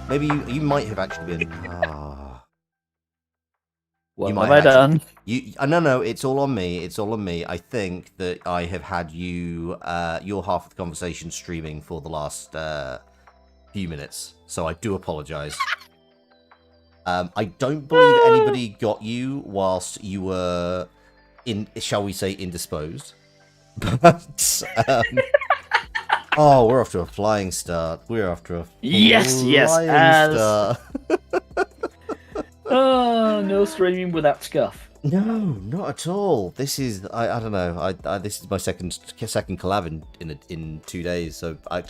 Maybe you might have actually been. What have I done? No, it's all on me. It's all on me. I think that I have had your half of the conversation streaming for the last few minutes, so I do apologize. I don't believe anybody got you whilst you were shall we say, indisposed. But we're off to a flying start. We're off to a flying start. Oh, no streaming without scuff. No, not at all. This is I don't know. This is my second collab in 2 days. So I'm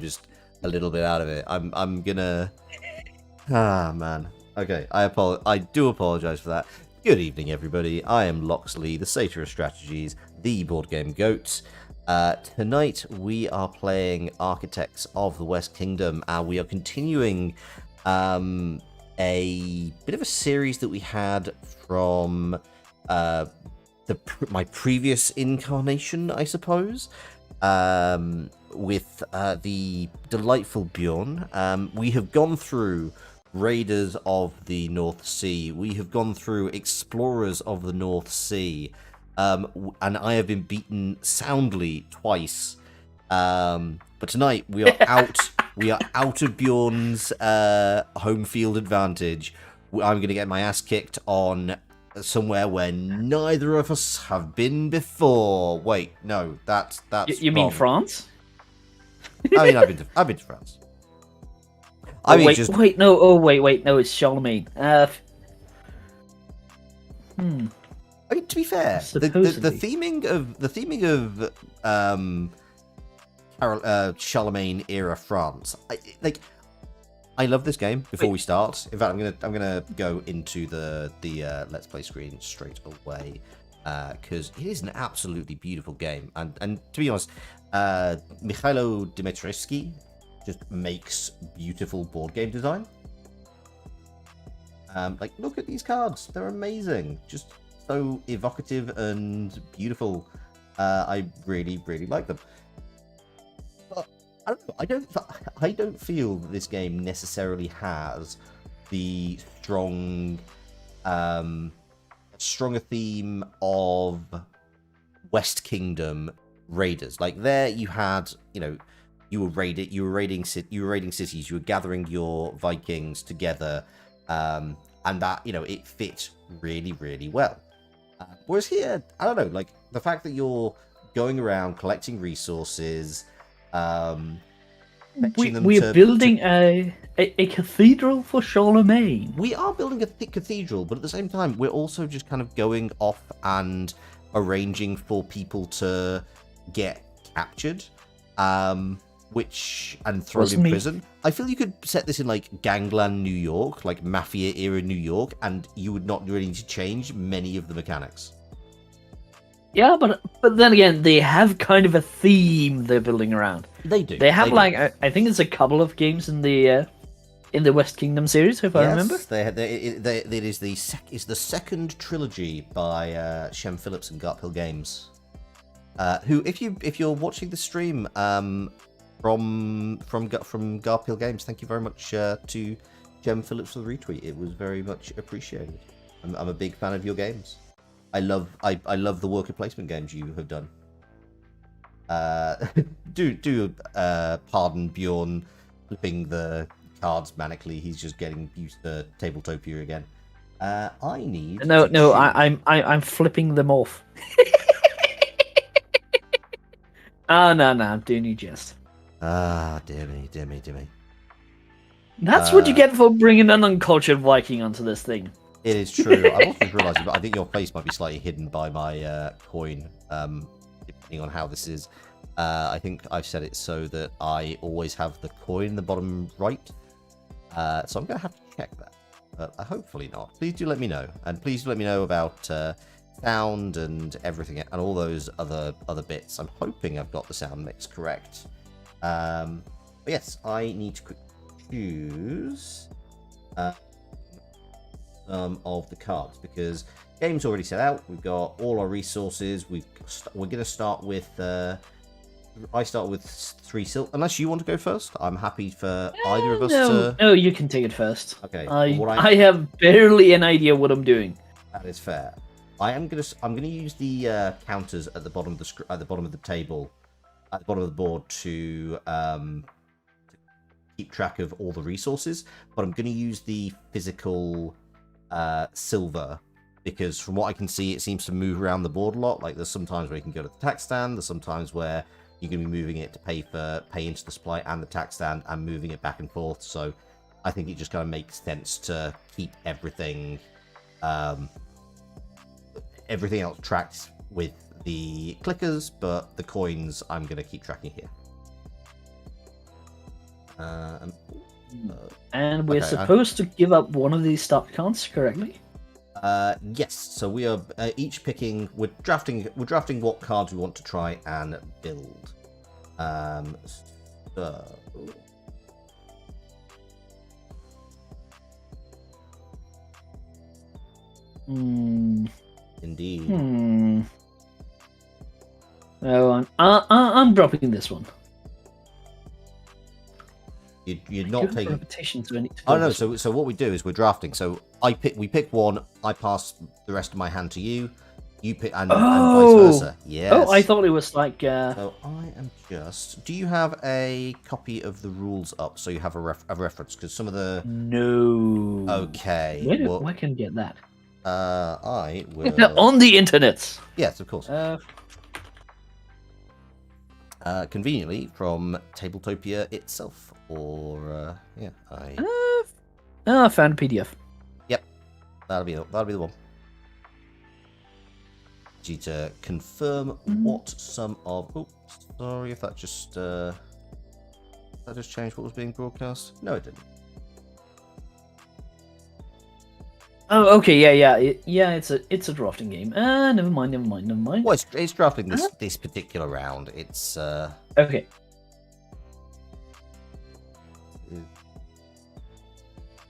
just a little bit out of it. I'm gonna. Man. Okay, I do apologize for that. Good evening, everybody. I am Loxley, the Satyr of Strategies, the board game goat. Tonight we are playing Architects of the West Kingdom, and we are continuing a bit of a series that we had from my previous incarnation, I suppose, with the delightful Bjorn. We have gone through Raiders of the North Sea. We have gone through Explorers of the North Sea. And I have been beaten soundly twice. But tonight we are out. We are out of Bjorn's home field advantage. I'm going to get my ass kicked on somewhere where neither of us have been before. Wait, no, that's you mean France? I mean, I've been to France. Wait, no. Oh, wait, no. It's Charlemagne. I mean, to be fair, the theming of Charlemagne era France. I love this game. Before we start, in fact, I'm gonna go into the Let's Play screen straight away because it is an absolutely beautiful game. And to be honest, Mikhailo Dmitryevsky just makes beautiful board game design. Look at these cards; they're amazing. Just so evocative and beautiful. I really, really like them. But I don't feel that this game necessarily has the stronger theme of West Kingdom raiders. Like there, you had, you were raiding cities. You were gathering your Vikings together, and that it fit really, really well. Whereas here, I don't know, like the fact that you're going around collecting resources, we're building a cathedral for Charlemagne. We are building a thick cathedral, but at the same time, we're also just kind of going off and arranging for people to get captured, and thrown in prison. I feel you could set this in like Gangland, New York, like Mafia era New York, and you would not really need to change many of the mechanics. Yeah, but then again, they have kind of a theme they're building around. They do. They have I think it's a couple of games in the West Kingdom series, if I remember. It is the second trilogy by Shem Phillips and Garphill Games. Who, if you're watching the stream, from Garphill Games, thank you very much to Jem Phillips for the retweet. It was very much appreciated. I'm a big fan of your games. I love the worker placement games you have done. Pardon Bjorn flipping the cards manically. He's just getting used to Tabletopia again. I'm flipping them off. No, I'm doing you jest. Dear me. That's what you get for bringing an uncultured Viking onto this thing. It is true. I'm also realizing, but I think your face might be slightly hidden by my coin, depending on how this is. I think I've set it so that I always have the coin in the bottom right. So I'm going to have to check that. But hopefully not. Please do let me know. And please do let me know about sound and everything, and all those other bits. I'm hoping I've got the sound mix correct. But yes, I need to choose some of the cards because game's already set out. We've got all our resources. We're going to start with I start with 3 silk. Unless you want to go first, I'm happy for either of us No, to. no, you can take it first. Okay. I have barely an idea what I'm doing. That is fair. I'm gonna use the counters at the bottom of at the bottom of the table, at the bottom of the board to keep track of all the resources. But I'm gonna use the physical silver because from what I can see, it seems to move around the board a lot. Like there's sometimes where you can go to the tax stand. There's sometimes where you're gonna be moving it to pay into the supply and the tax stand and moving it back and forth. So I think it just kind of makes sense to keep everything. Everything else tracked with the clickers, but the coins I'm going to keep tracking here. And we're okay, supposed to give up one of these start cards, correctly? Yes. So we are each picking. We're drafting what cards we want to try and build. So. Indeed. Oh, I'm dropping this one. You're not taking repetitions. Oh no! So what we do is we're drafting. So we pick one. I pass the rest of my hand to you. You pick and vice versa. Yes. Oh, I thought it was like. So I am just. Do you have a copy of the rules up so you have a reference? Because some of the. No. Okay. Where can I get that? I will. On the internet. Yes, of course. Conveniently from Tabletopia itself, or yeah, I found a PDF. Yep, that'll be the one. Need to confirm what some of. Oh, sorry if that just changed what was being broadcast. No, it didn't. Oh, okay, yeah. It's a drafting game. Never mind. Well, it's drafting this particular round. It's okay.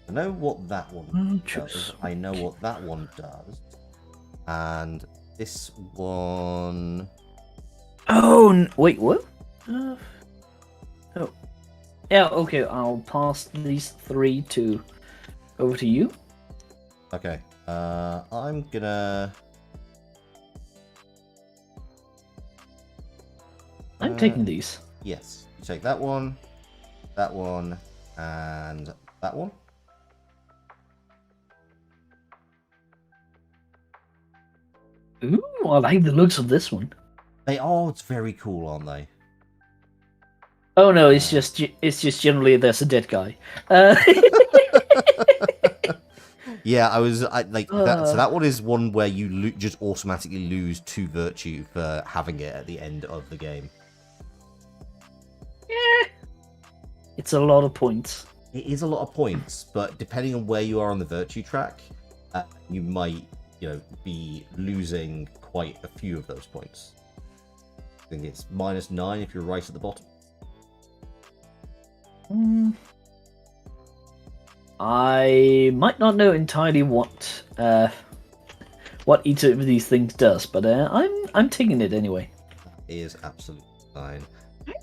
I know what that one does. I know what that one does, and this one. Oh wait, what? Oh, yeah. Okay, I'll pass these 3 over to you. Okay, I'm gonna. I'm taking these. Yes, you take that one, and that one. Ooh, I like the looks of this one. It's very cool, aren't they? Oh no, it's just generally there's a dead guy. Yeah, that. So that one is one where you just automatically lose 2 virtue for having it at the end of the game. Yeah, it's a lot of points. It is a lot of points, but depending on where you are on the virtue track, you might, be losing quite a few of those points. I think it's -9 if you're right at the bottom. I might not know entirely what each of these things does, but I'm taking it anyway. That is absolutely fine.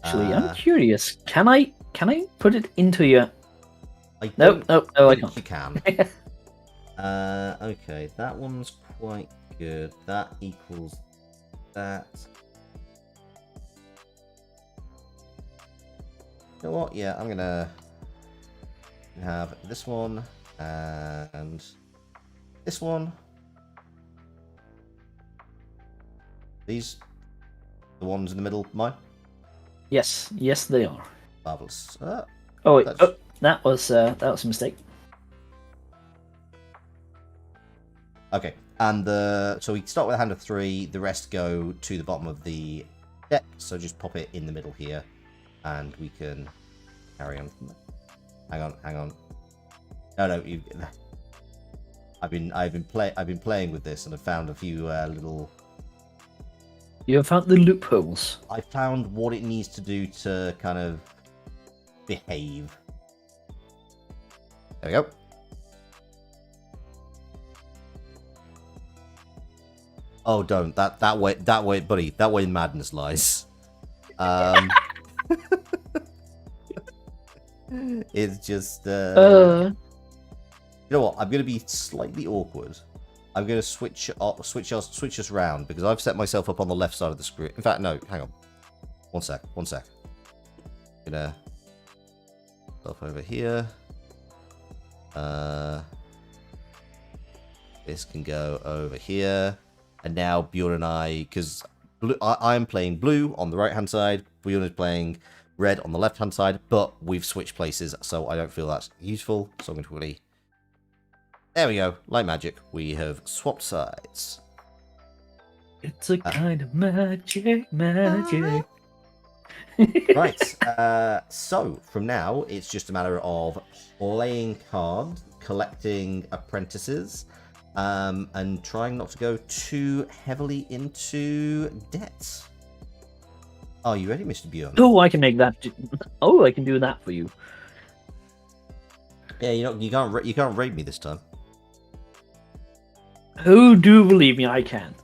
Actually, I'm curious. Can I put it into your? No, I can't. You can. Okay, that one's quite good. That equals that. You know what? Yeah, I'm gonna have this one and this one. These, the ones in the middle, mine. Yes, they are. Marvelous. Oh, wait, that was a mistake. Okay, and so we start with a hand of 3. The rest go to the bottom of the deck. So just pop it in the middle here, and we can carry on from there. Hang on. No, I've been playing with this, and I've found a few little. You have found the loopholes. I found what it needs to do to kind of behave. There we go. Oh, don't that way, buddy. That way, madness lies. Um, it's just you know what? I'm going to be slightly awkward. I'm going to switch us round because I've set myself up on the left side of the screen. In fact, no, hang on. One sec. Gonna stuff over here. This can go over here, and now Bjorn and I, because I am playing blue on the right hand side, Bjorn is playing red on the left hand side, but we've switched places, so I don't feel that's useful. So I'm going to really. There we go, like magic, we have swapped sides. It's a kind of magic. Right, so from now, it's just a matter of playing cards, collecting apprentices, and trying not to go too heavily into debt. Are you ready, Mr. Bjorn? Oh, I can make that. Oh, I can do that for you. Yeah, you can't raid me this time. Oh, do believe me, I can.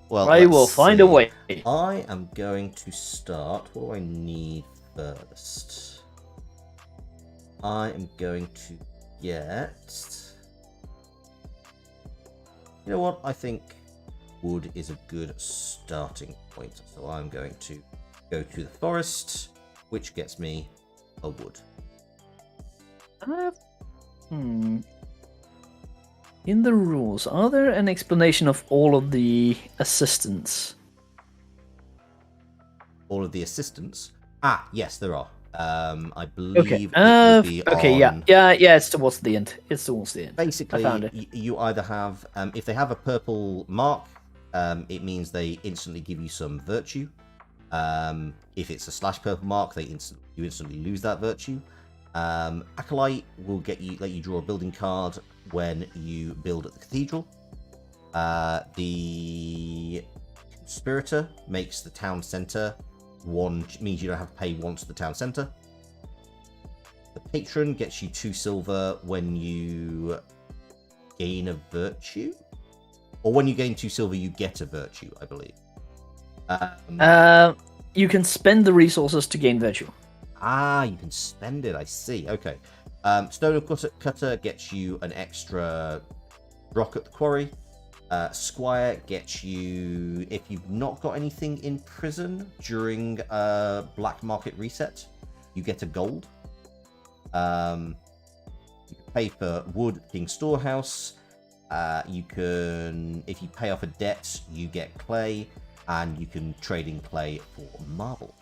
Well, I will find a way. I am going to start. What do I need first? I am going to get. You know what? I think wood is a good starting point. So I'm going to go to the forest, which gets me a wood. In the rules, are there an explanation of all of the assistants? All of the assistants? Ah, yes, there are. I believe Okay. it will be okay. on... Yeah. It's towards the end. Basically, I found it. you either have... if they have a purple mark, it means they instantly give you some virtue. If it's a / purple mark, you instantly lose that virtue. Acolyte will let you draw a building card when you build at the cathedral. The conspirator makes the town center means you don't have to pay once to the town center. The patron gets you 2 silver when you gain a virtue, or when you gain 2 silver you get a virtue, I believe. You can spend the resources to gain virtue. Ah, you can spend it. I see. Okay. Stone Cutter gets you an extra rock at the quarry. Squire gets you, if you've not got anything in prison during a black market reset, you get a gold. You can pay for wood, King's Storehouse. You can, if you pay off a debt, you get clay, and you can trade in clay for marble.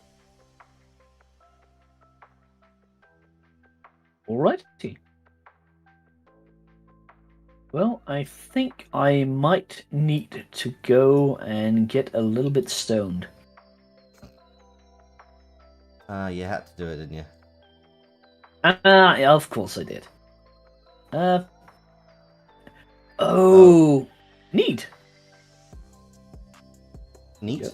Alrighty. Well, I think I might need to go and get a little bit stoned. You had to do it, didn't you? Yeah, of course I did. Neat. Neat. Yep.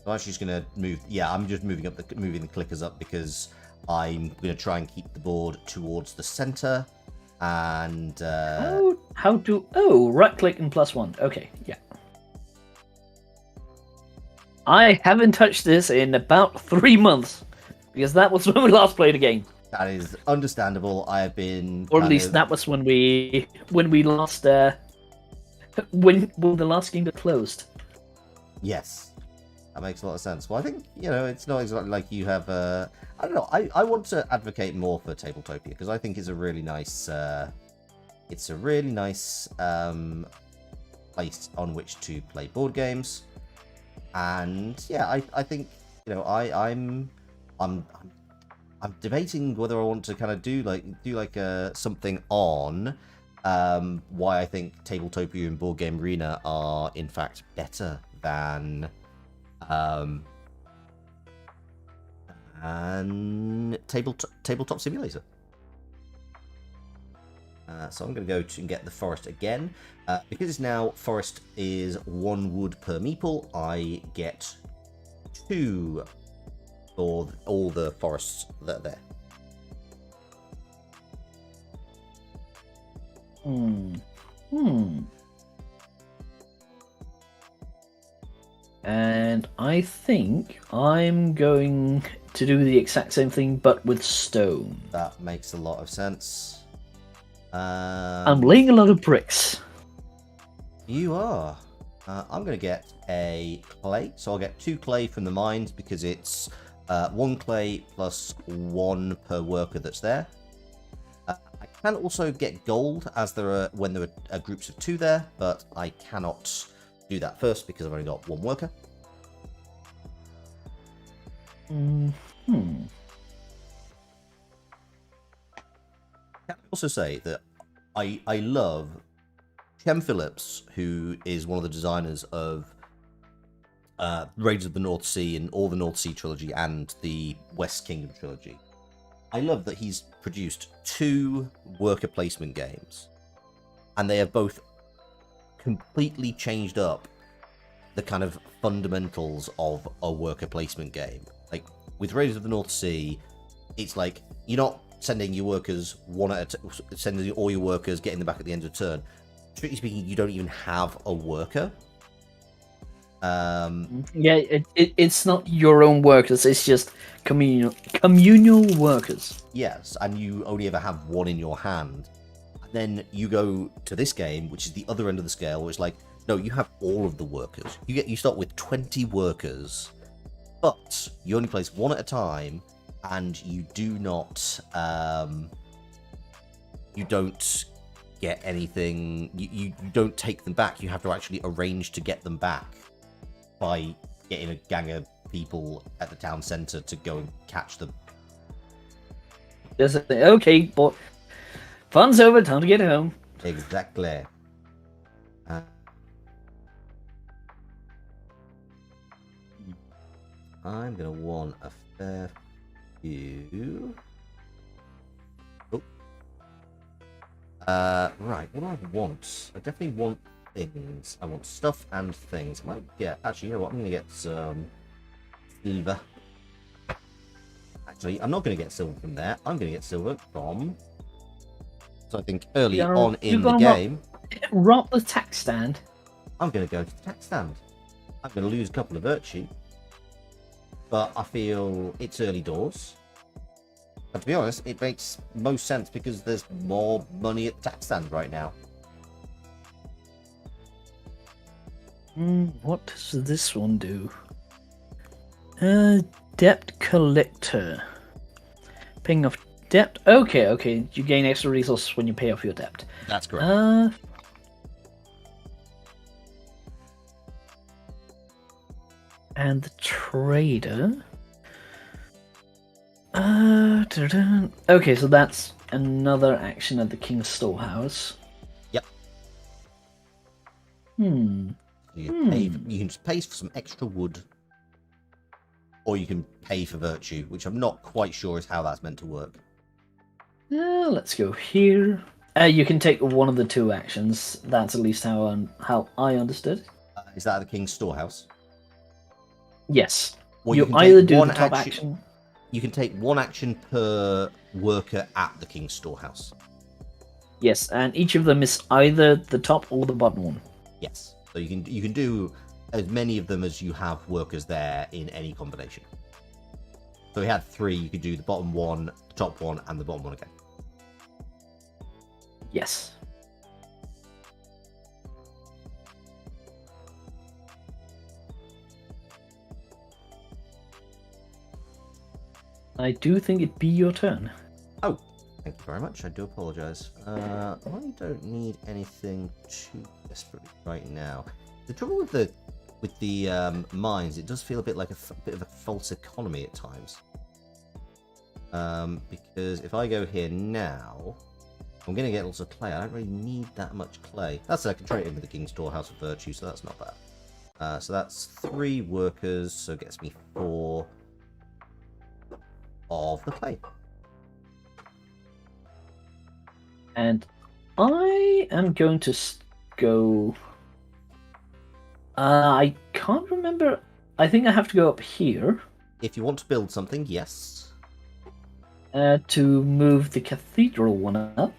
I'm actually just gonna move. Yeah, I'm just moving the clickers up because I'm gonna try and keep the board towards the center. And how to? Oh, right click and +1. Okay, yeah. I haven't touched this in about 3 months because that was when we last played a game. That is understandable. I have been, or at least that was when we last when the last game got closed. Yes, that makes a lot of sense. Well, I think it's not exactly like you have. I don't know. I want to advocate more for Tabletopia because I think it's a really nice. It's a really nice place on which to play board games, and yeah, I think I'm debating whether I want to kind of do something on why I think Tabletopia and Board Game Arena are in fact better than Tabletop Simulator. So I'm going to go and get the forest again. Because it's now forest is 1 wood per meeple, I get 2 for all the forests that are there. And I think I'm going to do the exact same thing, but with stone. That makes a lot of sense. I'm laying a lot of bricks. You are. I'm going to get a clay. So I'll get 2 clay from the mines because it's 1 clay plus 1 per worker that's there. I can also get gold as when there are groups of 2 there, but I cannot do that first because I've only got 1 worker. Hmm. Can I also say that I love Chem Phillips, who is one of the designers of Raiders of the North Sea and all the North Sea trilogy and the West Kingdom trilogy. I love that he's produced 2 worker placement games, and they have both completely changed up the kind of fundamentals of a worker placement game. Like with Raiders of the North Sea, it's like you're not sending your workers sending all your workers, getting them back at the end of the turn. Strictly speaking, you don't even have a worker. Yeah, it's not your own workers. It's just communal workers. Yes, and you only ever have 1 in your hand. And then you go to this game, which is the other end of the scale, where it's like, no, you have all of the workers. You start with 20 workers, but you only place 1 at a time, and you do not you don't get anything. You don't take them back. You have to actually arrange to get them back by getting a gang of people at the town centre to go and catch them. Just okay, but fun's over. Time to get home. Exactly. I'm gonna want a fair few. Oh. Right. What do I want? I definitely want things. I want stuff and things. I might get. Actually, you know what? I'm gonna get some silver. Actually, I'm not gonna get silver from there. I'm gonna get silver from. So I think early on in the game, rob the tax stand. I'm gonna go to the tax stand. I'm gonna lose a couple of virtue. But I feel it's early doors. But to be honest, it makes most sense because there's more money at the tax stand right now. What does this one do? Debt collector. Paying off debt. Okay. You gain extra resources when you pay off your debt. That's correct. And the trader. Okay, so that's another action at the King's Storehouse. Yep. You can just pay for some extra wood, or you can pay for virtue, which I'm not quite sure is how that's meant to work. Let's go here. You can take one of the 2 actions. That's at least how I understood. Is that at the King's Storehouse? Yes. Or you can either take do one the top action. You can take 1 action per worker at the King's Storehouse. Yes, and each of them is either the top or the bottom one. Yes. So you can do as many of them as you have workers there in any combination. So we had 3. You could do the bottom one, the top one, and the bottom one again. Yes. I do think it'd be your turn. Oh, thank you very much. I do apologise. I don't need anything too desperately right now. The trouble with the mines, it does feel a bit like a bit of a false economy at times. Because if I go here now, I'm going to get lots of clay. I don't really need that much clay. That's I can trade it in with the King's Storehouse of Virtue, so that's not bad. So that's 3 workers, so it gets me 4 of the clay. And I am going to go... I can't remember. I think I have to go up here. If you want to build something, yes. To move the cathedral one up.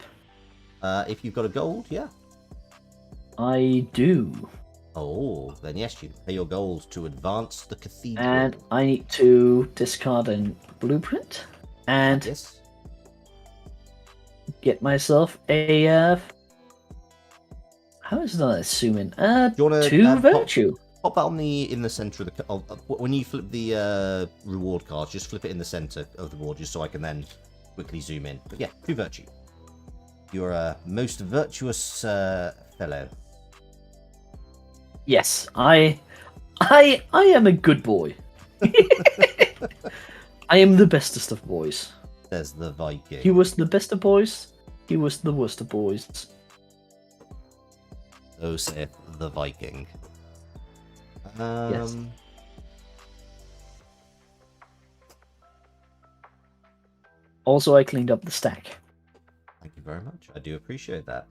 If you've got a gold, yeah. I do. Oh, then yes, you pay your gold to advance the cathedral. And I need to discard a blueprint and Yes. get myself a. How is that assuming? Do you wanna, 2 virtue. Pop that in the center of the when you flip the reward cards, just flip it in the center of the board, just so I can then quickly zoom in. But yeah, 2 virtue. You're a most virtuous fellow. Yes, I am a good boy. I am the bestest of boys. Says the Viking. He was the best of boys. He was the worst of boys. So saith the Viking. Yes. Also, I cleaned up the stack. Thank you very much. I do appreciate that.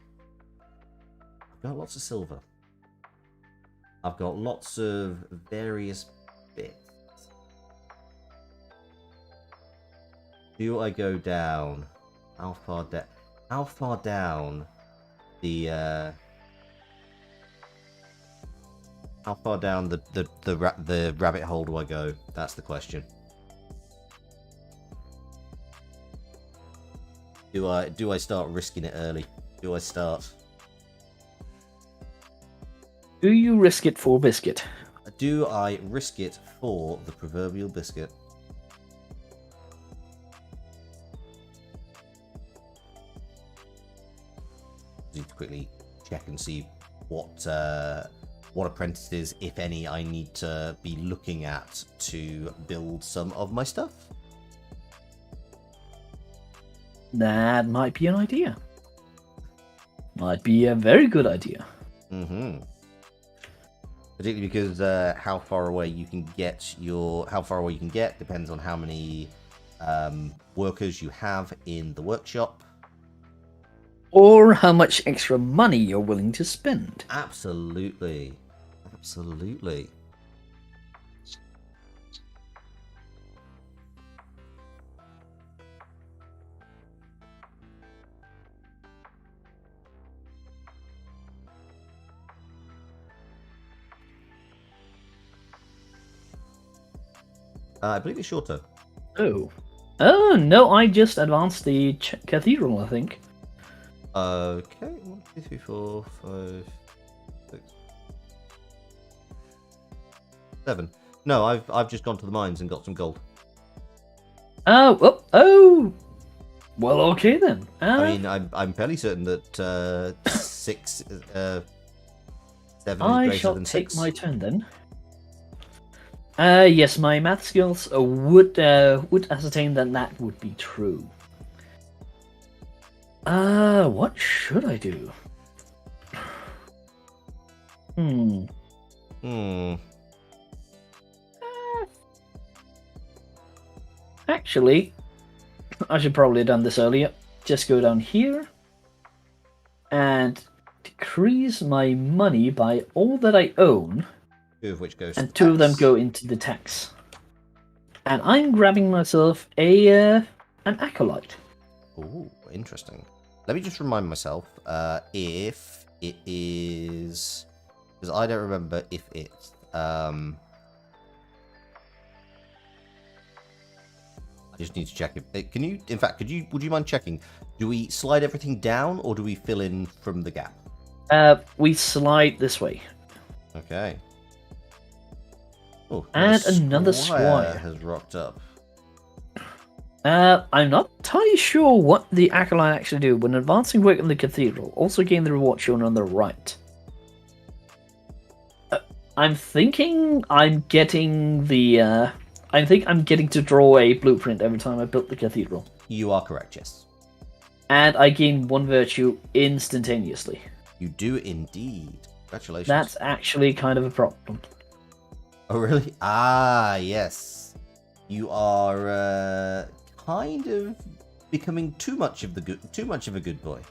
I've got lots of silver. I've got lots of various bits. Do I go down? How far down? How far down the? How far down the rabbit hole do I go? That's the question. Do I start risking it early? Do I start? Do you risk it for biscuit? Do I risk it for the proverbial biscuit? Need to quickly check and see what apprentices, if any, I need to be looking at to build some of my stuff. That might be an idea. Might be a very good idea. Mm-hmm. Particularly because how far away you can get depends on how many workers you have in the workshop. Or how much extra money you're willing to spend. Absolutely. Absolutely. I believe it's your turn. Oh. Oh, no, I just advanced the cathedral, I think. Okay. 1, 2, 3, 4, 5, 6, 7. No, I've just gone to the mines and got some gold. Oh. Well, okay then. I mean, I'm fairly certain that 6, 7 is I greater shall than take 6. my turn then. Yes, my math skills would ascertain that that would be true. What should I do? Actually, I should probably have done this earlier. Just go down here and decrease my money by all that I own. 2 of which goes And to 2 of them tax. go into the tax. And I'm grabbing myself an acolyte. Ooh, interesting. Let me just remind myself if it is, because I don't remember if it's I just need to check it. Can you? In fact, would you mind checking? Do we slide everything down or do we fill in from the gap? We slide this way. Okay. Oh, And another squire has rocked up. I'm not entirely sure what the acolyte actually do. When advancing work in the cathedral, also gain the reward shown on the right. I'm thinking I'm getting the. I think I'm getting to draw a blueprint every time I built the cathedral. You are correct, yes. And I gain 1 virtue instantaneously. You do indeed. Congratulations. That's actually kind of a problem. Oh, really? Ah, yes. You are kind of becoming too much of a good boy.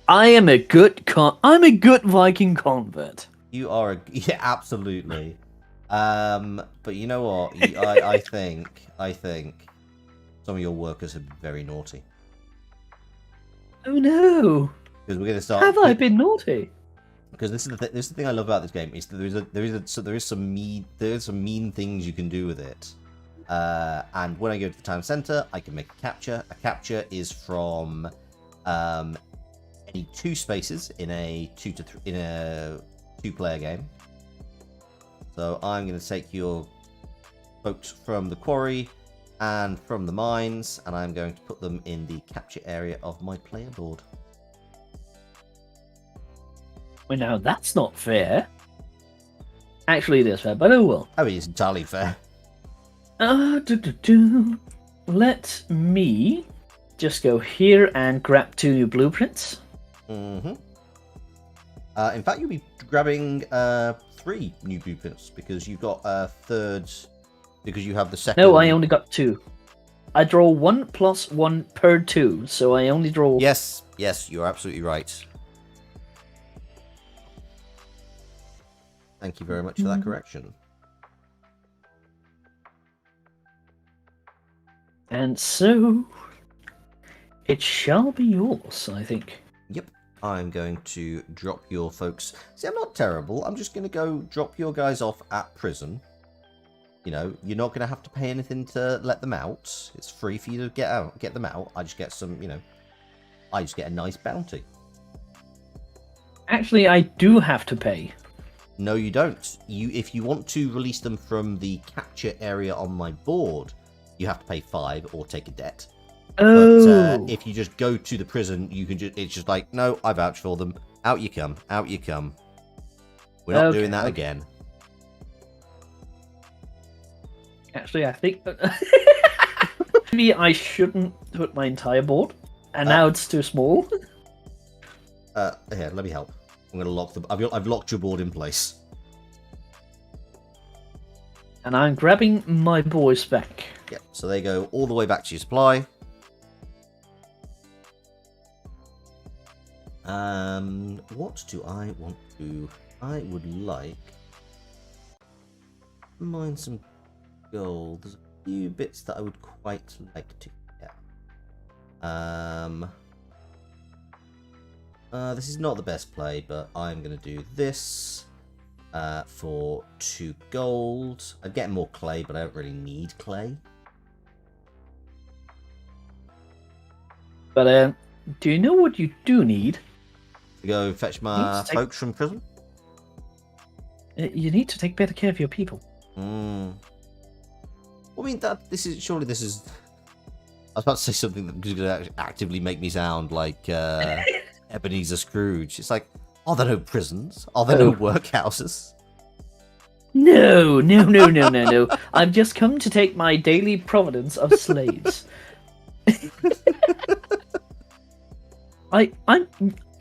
I am a good I'm a good Viking convert. You are yeah, absolutely. But you know what? I think some of your workers have been very naughty. Oh no! Because we're going to start. Have I been naughty? Because this is the thing I love about this game is that there is some mean things you can do with it. And when I go to the town center, I can make a capture. A capture is from any 2 spaces in a 2-player game. So I'm going to take your folks from the quarry and from the mines, and I'm going to put them in the capture area of my player board. Well, now that's not fair. Actually, it is fair, but oh well. I mean, it's entirely fair. Let me just go here and grab 2 new blueprints. Mm-hmm. In fact, you'll be grabbing 3 new blueprints because you've got a third. Because you have the second. No, I only got 2. I draw 1 plus 1 per 2, so I only draw. Yes, you're absolutely right. Thank you very much for that correction. And so it shall be yours, I think. Yep. I'm going to drop your folks. See, I'm not terrible. I'm just going to go drop your guys off at prison. You know, you're not going to have to pay anything to let them out. It's free for you to get them out. I just get some, I just get a nice bounty. Actually, I do have to pay. No, you don't. If you want to release them from the capture area on my board, you have to pay 5 or take a debt. Oh. But if you just go to the prison, you can it's just like, no, I vouch for them. Out you come. Out you come. We're not doing that again. Actually, I think maybe I shouldn't put my entire board, and now it's too small. Here, let me help. I'm going to lock them. I've locked your board in place. And I'm grabbing my boys back. Yep. So they go all the way back to your supply. What do I want to? I would like to mine some gold. There's a few bits that I would quite like to get. This is not the best play, but I'm going to do this for 2 gold. I'd get more clay, but I don't really need clay. But do you know what you do need? To go fetch my folks from prison? You need to take better care of your people. Well, I mean, this is... I was about to say something that was going to actively make me sound like Ebenezer Scrooge. It's like, are there no prisons? Are there no workhouses? No. I've just come to take my daily providence of slaves.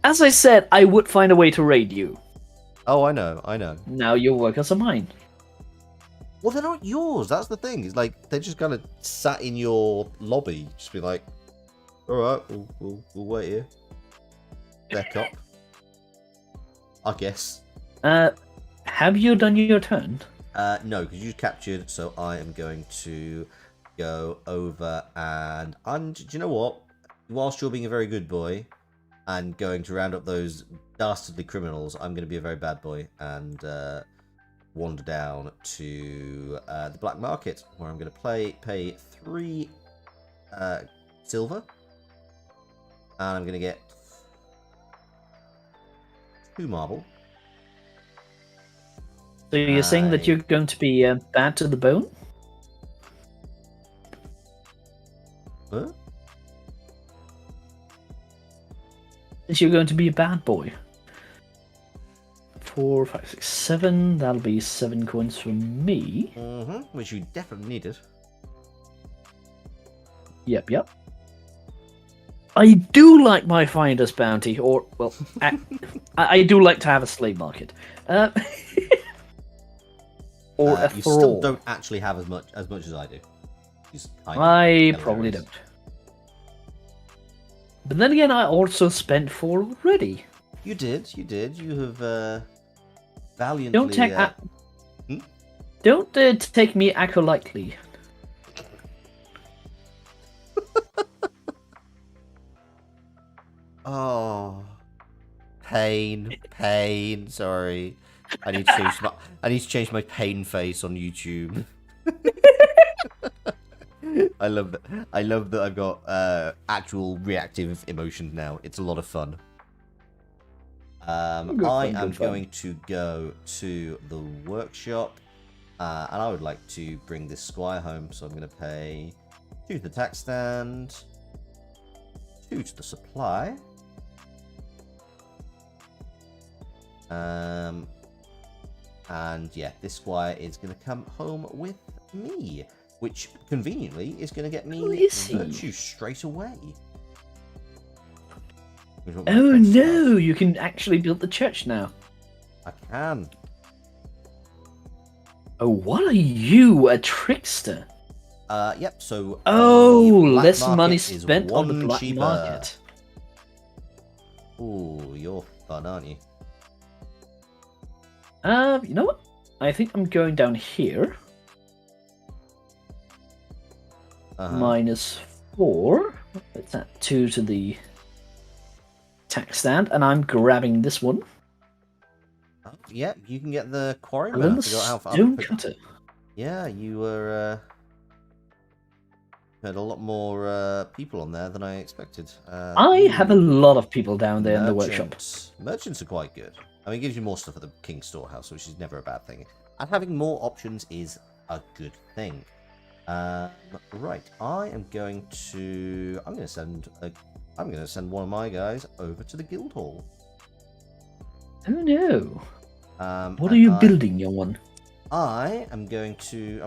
As I said, I would find a way to raid you. Oh, I know. Now your workers are mine. Well, they're not yours. That's the thing. It's like they're just kind of sat in your lobby. Just be like, all right, we'll wait here. Back up. I guess. Have you done your turn? No, because you captured. So I am going to go over and do you know what? Whilst you're being a very good boy and going to round up those dastardly criminals, I'm going to be a very bad boy and wander down to the black market, where I'm going to pay 3 silver, and I'm going to get 2 marble. So you're saying that you're going to be bad to the bone? Huh? That you're going to be a bad boy. 4, 5, 6, 7. That'll be 7 coins from me. Which you definitely needed. Yep. I do like my finder's bounty, or, well, I do like to have a slave market. Or a you thrall. still don't actually have as much as I do. I probably don't. But then again, I also spent 4 already. You did. You have valiantly... Don't take me acolytely. Oh. Pain. Sorry, I need to change my pain face on YouTube. I love that. I love that I've got actual reactive emotions now. It's a lot of fun. I am going to go to the workshop, and I would like to bring this squire home. So I'm going to pay 2 to the tax stand, 2 to the supply. And yeah, this squire is going to come home with me, which conveniently is going to get me virtue straight away. Oh no, you can actually build the church now. I can. Oh, what are you, a trickster? Yep, so... less money spent on the black market. Ooh, you're fun, aren't you? You know what? I think I'm going down here. -4. That's at 2 to the tax stand, and I'm grabbing this one. Yeah, you can get the quarry. And then the stone cutter. Yeah, you were... had a lot more people on there than I expected. I have a lot of people down there in the workshop. Merchants are quite good. I mean, it gives you more stuff at the King's Storehouse, which is never a bad thing. And having more options is a good thing. Right, I'm going to send one of my guys over to the Guildhall. Oh no! What are you building, young one? I'm going to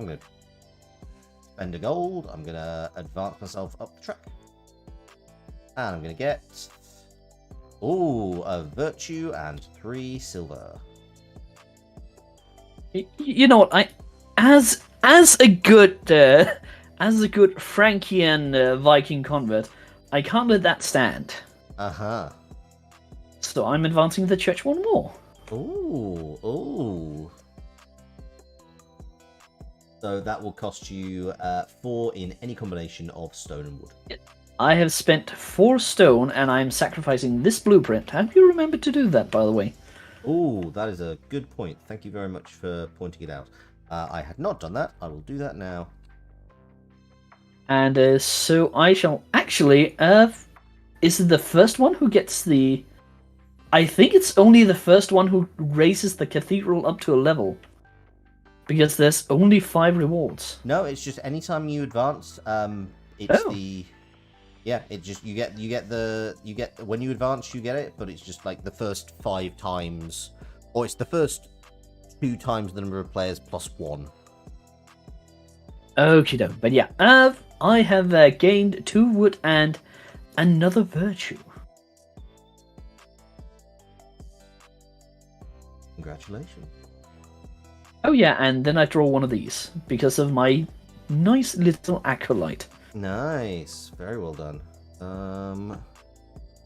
spend a gold. I'm going to advance myself up the track, and I'm going to get a virtue and 3 silver. You know what? As a good Frankian Viking convert, I can't let that stand. So I'm advancing the church one more. Ooh. So that will cost you 4 in any combination of stone and wood. I have spent 4 stone, and I'm sacrificing this blueprint. Have you remembered to do that, by the way? Oh, that is a good point. Thank you very much for pointing it out. I had not done that. I will do that now. And so I shall actually... is it the first one who gets the... I think it's only the first one who raises the cathedral up to a level. Because there's only 5 rewards. No, it's just anytime you advance, it's the... Yeah, it just you get when you advance you get it, but it's just like the first 5 times, or it's the first 2 times the number of players plus 1. Okie doke, but yeah, I have gained 2 wood and another virtue. Congratulations. Oh yeah, and then I draw one of these because of my nice little acolyte. Nice, very well done.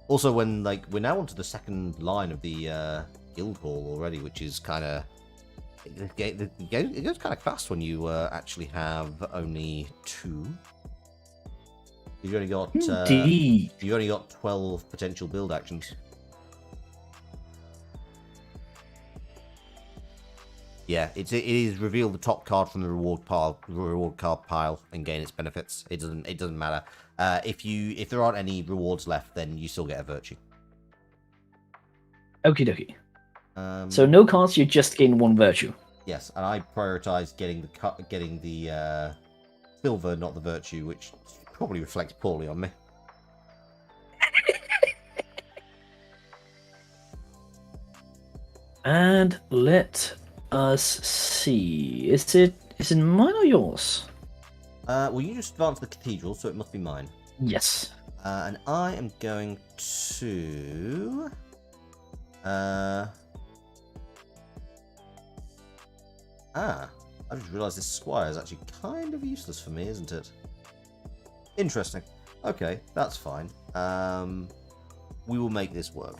Also, when we're now onto the second line of the guild hall already, which is kind of it goes kind of fast when you actually have only 2. You've only got you've only got 12 potential build actions. Yeah, it is reveal the top card from the reward card pile and gain its benefits. It doesn't matter. If there aren't any rewards left, then you still get a virtue. Okie dokie. So no cards, you just gain 1 virtue. Yes, and I prioritize getting the silver, not the virtue, which probably reflects poorly on me. And let us see. Is it mine or yours? Well, you just advanced the cathedral, so it must be mine. Yes. And I am going to... I just realised this squire is actually kind of useless for me, isn't it? Interesting. Okay, that's fine. We will make this work.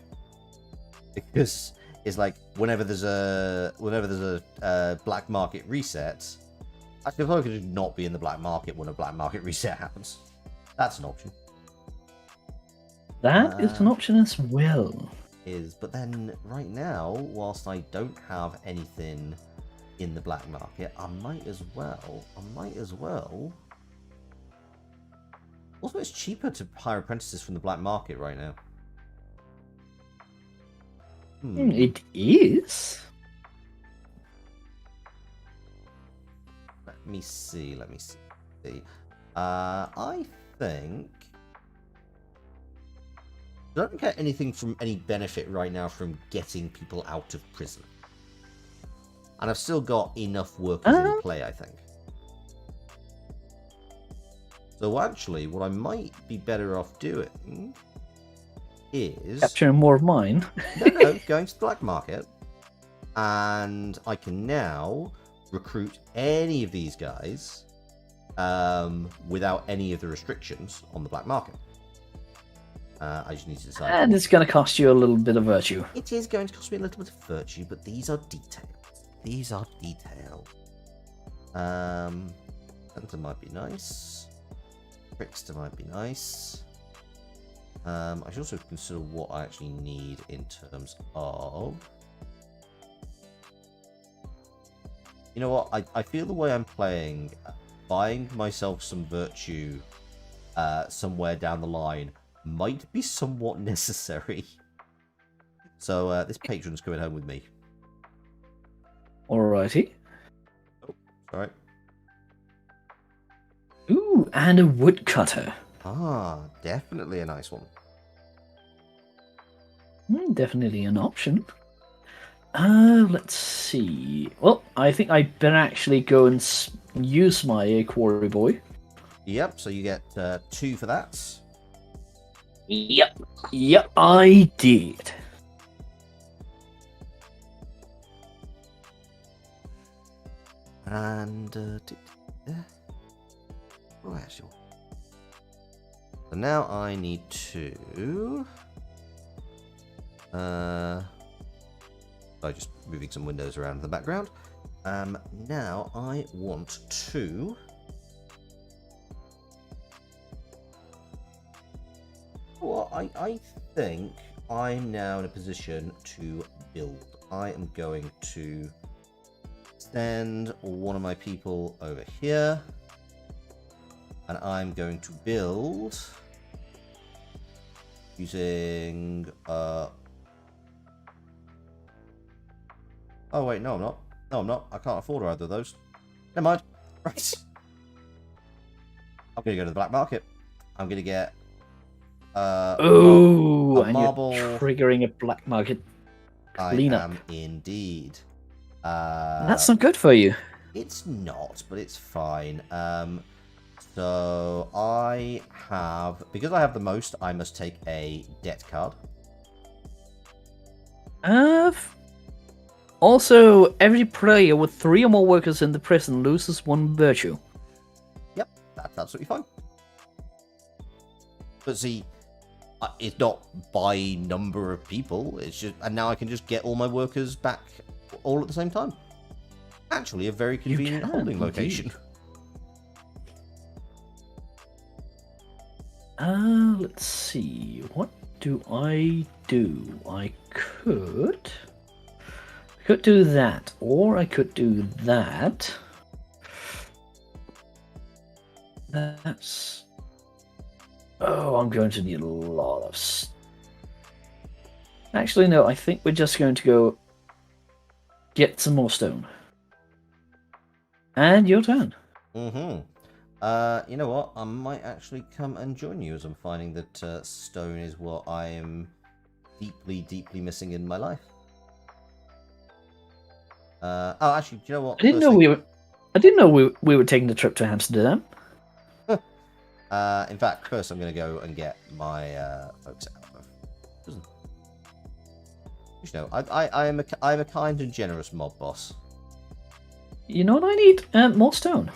Because it's like whenever there's a black market reset, actually if I could just not be in the black market when a black market reset happens. That's an option. That is an option as well. is. But then right now, whilst I don't have anything in the black market, I might as well. Also, it's cheaper to hire apprentices from the black market right now. It is. Let me see. I think I don't get anything from any benefit right now from getting people out of prison. And I've still got enough workers in play, I think. So actually, what I might be better off doing is... capturing more of mine. no, going to the black market. And I can now recruit any of these guys without any of the restrictions on the black market. I just need to decide. And it's going to cost you a little bit of virtue. It is going to cost me a little bit of virtue, but these are details. Hunter might be nice. Trickster might be nice. I should also consider what I actually need in terms of... You know what? I feel the way I'm playing, buying myself some virtue somewhere down the line might be somewhat necessary. So this patron's coming home with me. Alrighty. Oh, sorry. Ooh, and a woodcutter. Ah, definitely a nice one. Definitely an option. Let's see. Well, I think I better actually go and use my quarry boy. Yep, so you get 2 for that. Yep, I did. And where's your... So now I need to... By just moving some windows around in the background. Now I want to... Well, I think I'm now in a position to build. I am going to send one of my people over here. And I'm going to build using... Oh, wait, no, I'm not. No, I'm not. I can't afford either of those. Never mind. Right. I'm going to go to the black market. I'm going to get... oh, a marble. And you're triggering a black market cleanup. I am indeed. That's not good for you. It's not, but it's fine. So I have... Because I have the most, I must take a debt card. Also, every player with 3 or more workers in the prison loses 1 virtue. Yep, that's absolutely fine. But see, it's not by number of people. It's just, and now I can just get all my workers back all at the same time. Actually, a very convenient holding location. Let's see. What do? I could do that, or I could do that. That's... Oh, I'm going to need a lot of... Actually, no, I think we're just going to go get some more stone. And your turn. Mm-hmm. You know what? I might actually come and join you, as I'm finding that stone is what I am deeply, deeply missing in my life. Oh, actually, do you know what? I didn't know we were taking the trip to Amsterdam. In fact, first I'm going to go and get my folks out of prison. You know, I am a kind and generous mob boss. You know what I need? More stone.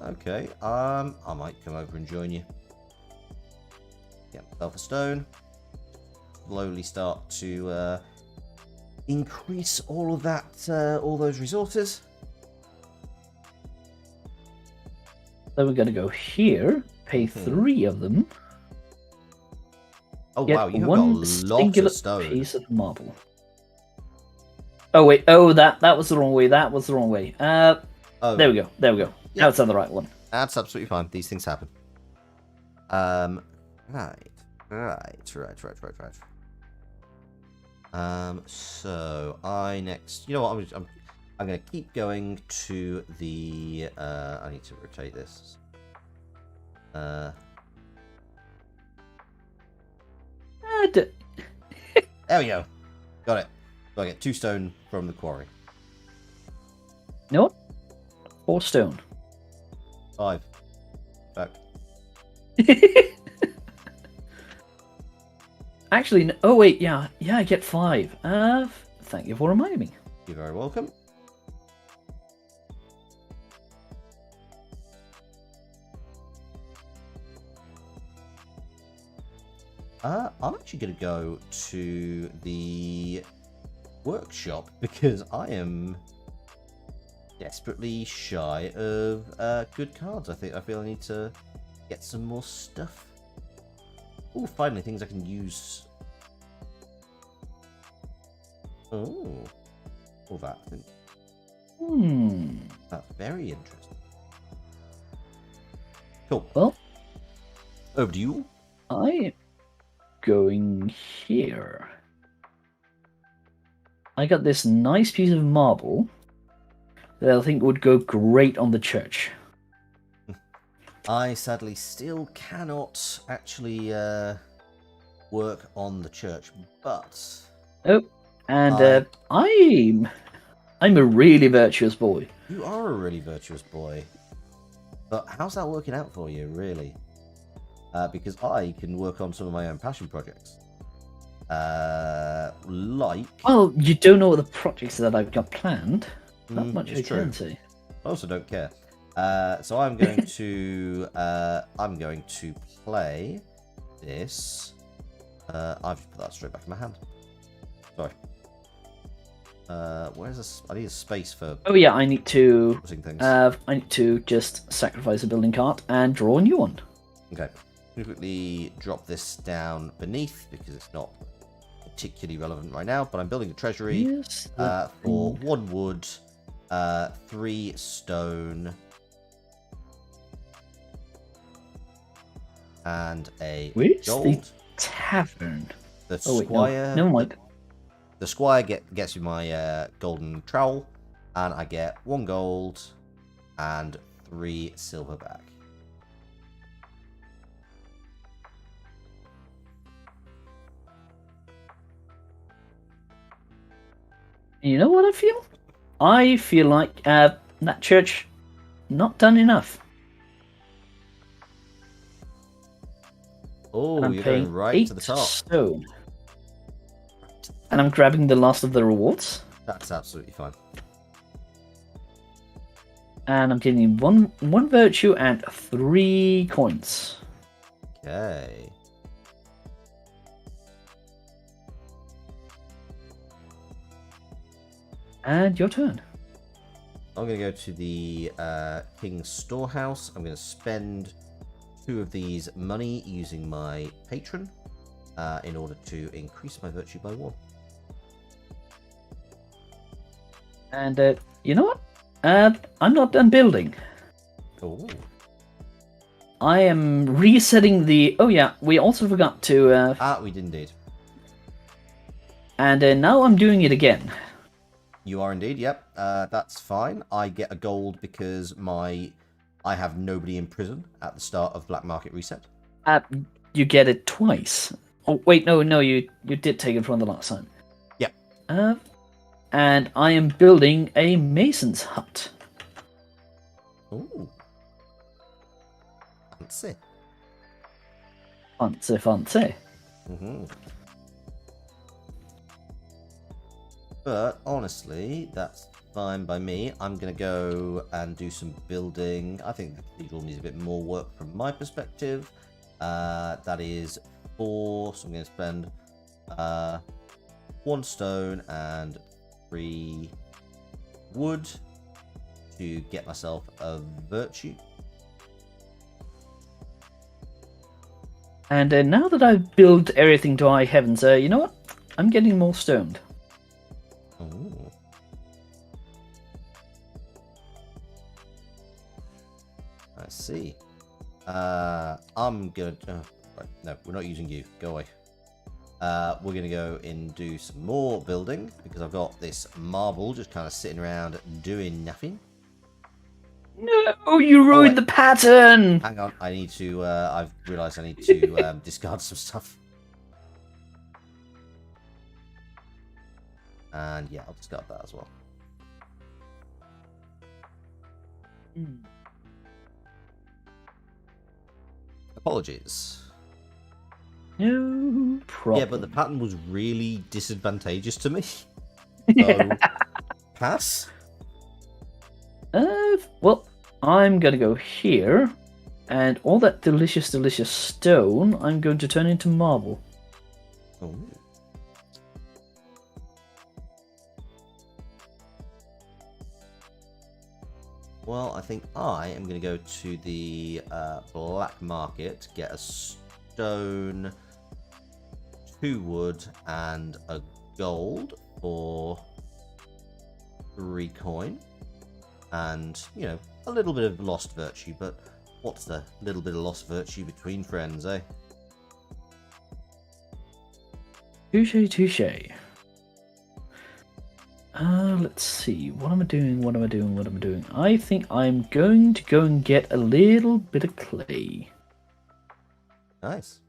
Okay. I might come over and join you. Get myself a stone. Slowly start to increase all of that, all those resources. So we're gonna go here, pay 3 of them. Oh Get wow, you have got a one lot singular of stone. piece of marble. Oh wait, oh that was the wrong way. That was the wrong way. Oh, there we go. There we go. yeah. Now it's on the right one. That's absolutely fine. These things happen. Right. So I next. You know what? I'm going to keep going to the. I need to rotate this. There we go. Got it. So I get 2 stone from the quarry. No. 4 stone. 5. Back. Actually, no, oh wait, yeah, I get 5. Thank you for reminding me. You're very welcome. I'm actually going to go to the workshop because I am desperately shy of good cards. I feel I need to get some more stuff. Oh, finally, things I can use. Oh, all that. That's very interesting. Cool. Well, over to you. I am going here. I got this nice piece of marble that I think would go great on the church. I sadly still cannot actually work on the church, but and I'm a really virtuous boy. You are a really virtuous boy, but how's that working out for you, really? Because I can work on some of my own passion projects, like. Well, you don't know what the projects that I've got planned. Not much I true. can say. I also don't care. So I'm going to play this. I've just put that straight back in my hand. Sorry. Where's this? I need a space for. Oh yeah, I need to. Things. I need to just sacrifice a building cart and draw a new one. Okay. Let me quickly drop this down beneath because it's not particularly relevant right now. But I'm building a treasury for 1 wood, 3 stone. And a Where's gold. The tavern. The wait, squire. no, never mind. The squire gets you my golden trowel, and I get 1 gold and 3 silver back. You know what I feel? I feel like that church not done enough. Oh, you're going right to the top. Stone. And I'm grabbing the last of the rewards. That's absolutely fine. And I'm getting one virtue and 3 coins. Okay. And your turn. I'm going to go to the King's Storehouse. I'm going to spend 2 of these money using my patron in order to increase my virtue by 1. And you know what? I'm not done building. Oh. I am resetting the. Oh yeah, we also forgot to. We did indeed. And now I'm doing it again. You are indeed. Yep. That's fine. I get a gold because I have nobody in prison at the start of Black Market Reset. You get it twice. Oh wait, no, you did take it from the last time. Yep. And I am building a mason's hut. Ooh. Fancy. Fancy. Mm-hmm. But honestly, that's fine by me. I'm going to go and do some building. I think the cathedral needs a bit more work from my perspective. That is 4, so I'm going to spend 1 stone and 3 wood to get myself a virtue. And now that I've built everything to high heavens, you know what? I'm getting more stoned. Ooh. I see. I'm gonna. Right, no, we're not using you. Go away. We're gonna go and do some more building because I've got this marble just kind of sitting around doing nothing. No, you ruined the pattern! Hang on, I need to. I've realised I need to discard some stuff. And yeah, I'll discard that as well. Apologies. No problem. Yeah, but the pattern was really disadvantageous to me. So, pass. Well, I'm gonna go here, and all that delicious, delicious stone, I'm going to turn into marble. Oh. Well, I think I am going to go to the black market, get a stone, 2 wood, and a gold for 3 coin. And, you know, a little bit of lost virtue, but what's the little bit of lost virtue between friends, eh? Touche, touche. Let's see. What am I doing? I think I'm going to go and get a little bit of clay. Nice.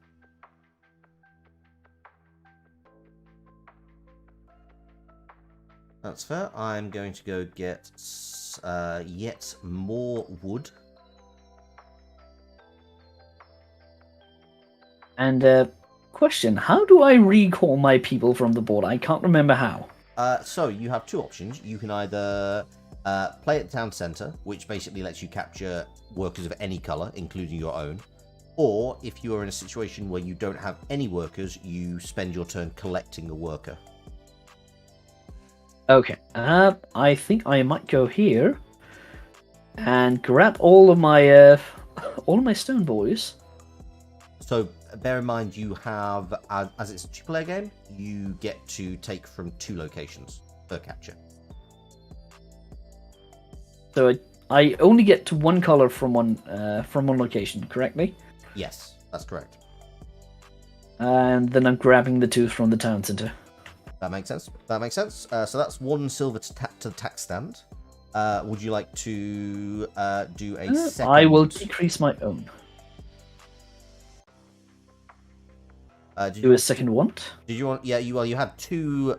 That's fair. I'm going to go get yet more wood. And, question, how do I recall my people from the board? I can't remember how. So you have 2 options. You can either play at the town centre, which basically lets you capture workers of any colour, including your own. Or if you are in a situation where you don't have any workers, you spend your turn collecting a worker. Okay, I think I might go here and grab all of my stone boys. So bear in mind, you have, as it's a 2-player game, you get to take from 2 locations per capture. So I only get to 1 color from one location, correctly? Yes, that's correct. And then I'm grabbing the 2 from the town center. That makes sense. So that's 1 silver to the tax stand. Would you like to do a second? I will decrease my own. Do a second want? Did you want? Yeah, you had 2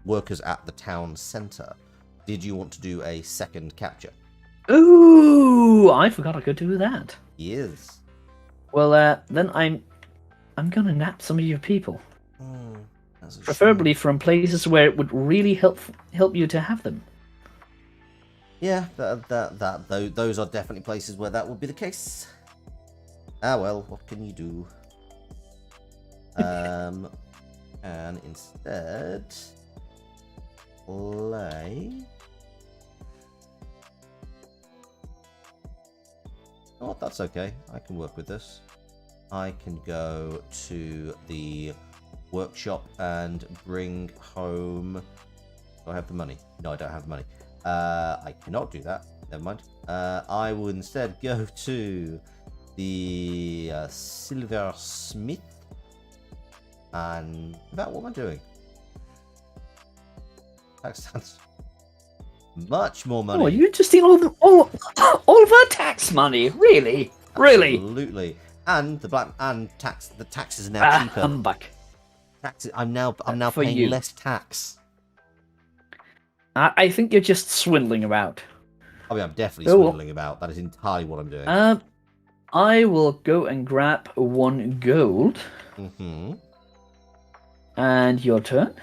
workers at the town centre. Did you want to do a second capture? Ooh, I forgot I could do that. Yes. Well, then I'm gonna nap some of your people. That's a Preferably shame. from places where it would really help you to have them. Yeah, those are definitely places where that would be the case. Ah well, what can you do? And instead, play. Oh, that's okay. I can work with this. I can go to the workshop and bring home. Do I have the money? No, I don't have the money. I cannot do that. Never mind. I will instead go to the silversmith. And about what am I doing? Tax stands. Much more money. Oh, you just steal all of our tax money, really? Really? Absolutely. And the taxes are now cheaper. Humbug. Taxes. I'm now For paying you. less tax. I think you're just swindling about. I mean, I'm definitely swindling about. That is entirely what I'm doing. I will go and grab 1 gold. Mm-hmm. And your turn.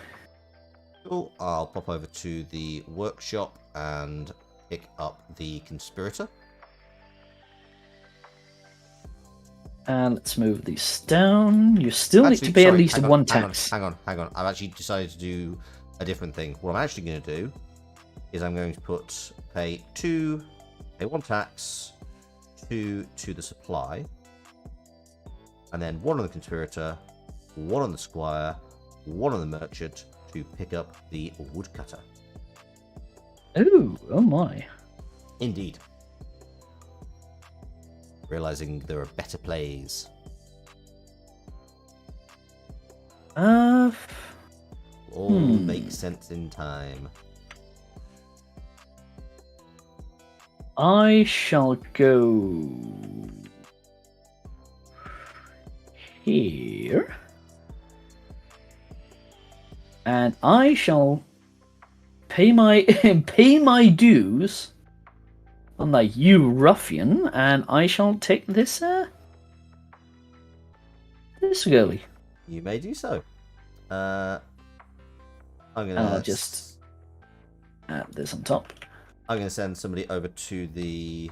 Cool. I'll pop over to the workshop and pick up the conspirator. And let's move these down. You still need Actually, to pay at sorry, least hang on, one hang on, tax. hang on, hang on. I've actually decided to do a different thing. What I'm actually going to do is I'm going to pay one tax, two to the supply, and then one on the conspirator, one on the squire, one on the merchant to pick up the woodcutter. Oh my. Indeed. Realizing there are better plays. All makes sense in time. I shall go here. And I shall pay my pay my dues on the you ruffian, and I shall take this this girlie. You may do so. I'm gonna. I'll just add this on top. I'm gonna send somebody over to the.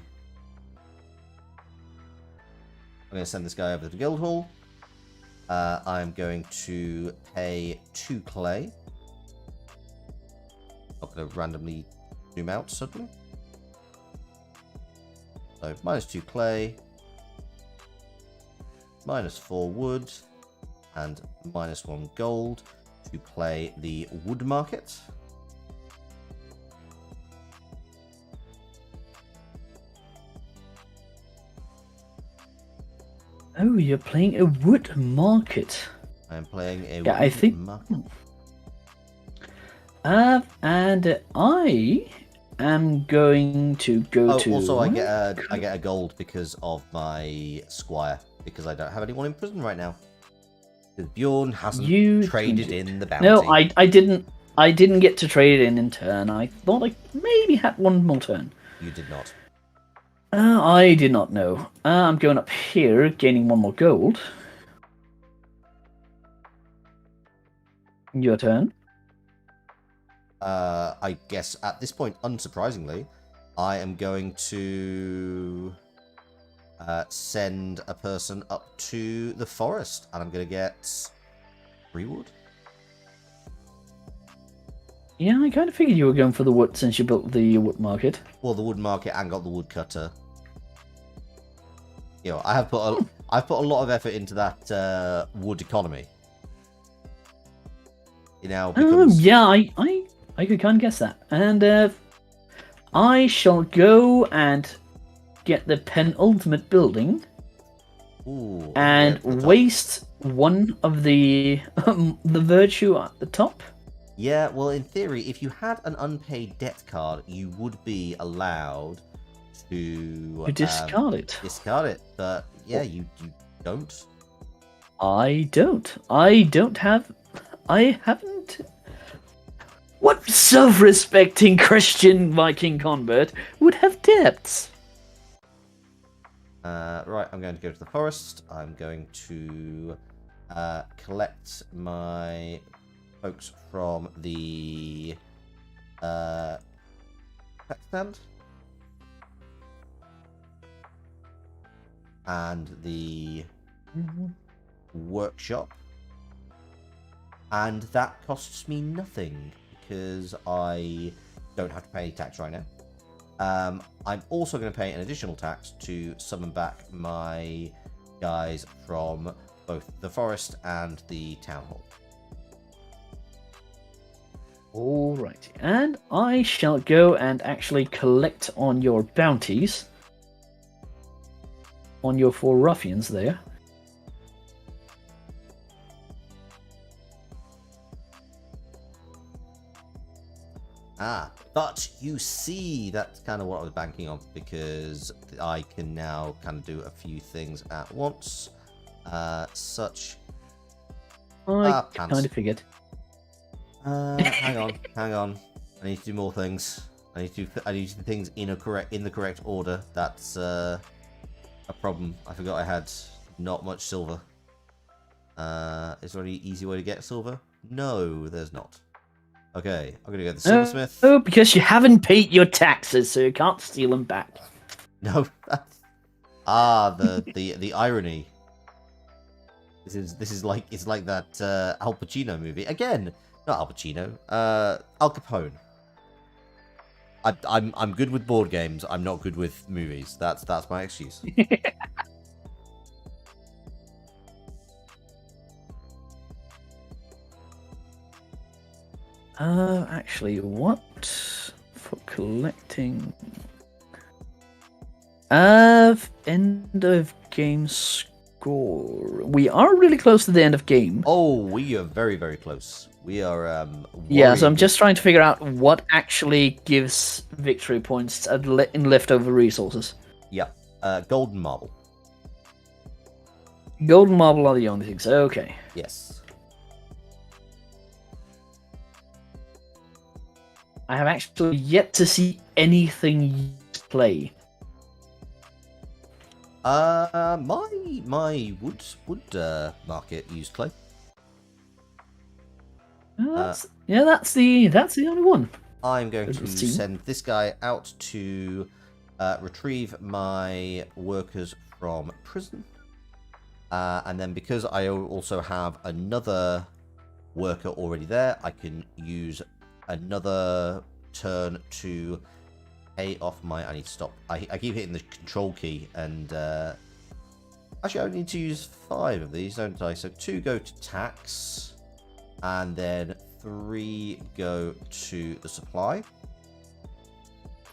I'm gonna send this guy over to the guild hall. I'm going to pay 2 clay. Not gonna randomly zoom out suddenly. So -2 clay, -4 wood, and -1 gold to play the wood market. Oh, you're playing a wood market. I'm playing a Yeah, wood I think. market. And I am going to go to. Also, I get a gold because of my squire, because I don't have anyone in prison right now. Because Bjorn hasn't traded in the bounty. No, I didn't. I didn't get to trade it in turn. I thought I maybe had one more turn. You did not. I did not know. I'm going up here, gaining 1 more gold. Your turn. I guess at this point, unsurprisingly, I am going to send a person up to the forest, and I'm going to get 3 wood. Yeah, I kind of figured you were going for the wood since you built the wood market. Well, the wood market and got the woodcutter. You know, I've put a lot of effort into that wood economy. You know, becomes... yeah, I could kind of guess that. And I shall go and get the penultimate building. Ooh, and waste 1 of the virtue at the top. Yeah, well, in theory, if you had an unpaid debt card, you would be allowed to discard it. Discard it, but yeah, you don't. I don't. I haven't. What self-respecting Christian Viking convert would have debts? Right, I'm going to go to the forest. I'm going to collect my folks from the tech stand and the workshop, and that costs me nothing because I don't have to pay any tax right now. I'm also going to pay an additional tax to summon back my guys from both the forest and the town hall. Alrighty, and I shall go and actually collect on your bounties. On your 4 ruffians there. But you see, that's kind of what I was banking on, because I can now kind of do a few things at once. Such... I kind of figured. hang on. I need to do more things. I need to do things in the correct order. That's a problem. I forgot I had not much silver. Is there any easy way to get silver? No, there's not. Okay, I'm gonna go to the silversmith. Oh, because you haven't paid your taxes, so you can't steal them back. No. The irony. This is like it's like that Al Pacino movie again. Not Al Pacino. Al Capone. I'm good with board games. I'm not good with movies. That's my excuse. Actually, what for collecting? End of game score. We are really close to the end of game. Oh, we are very, very close. We are Yeah, so I'm worryingly- just trying to figure out what actually gives victory points in leftover resources. Yeah. Golden marble. Golden marble are the only things. Okay. Yes. I have actually yet to see anything used play. My wood market used clay. That's the only one. I'm going Good to to see. send this guy out to retrieve my workers from prison. And then because I also have another worker already there, I can use another turn to pay off my... I need to stop. I keep hitting the control key and... actually, I need to use 5 of these, don't I? So 2 go to tax, and then 3 go to the supply.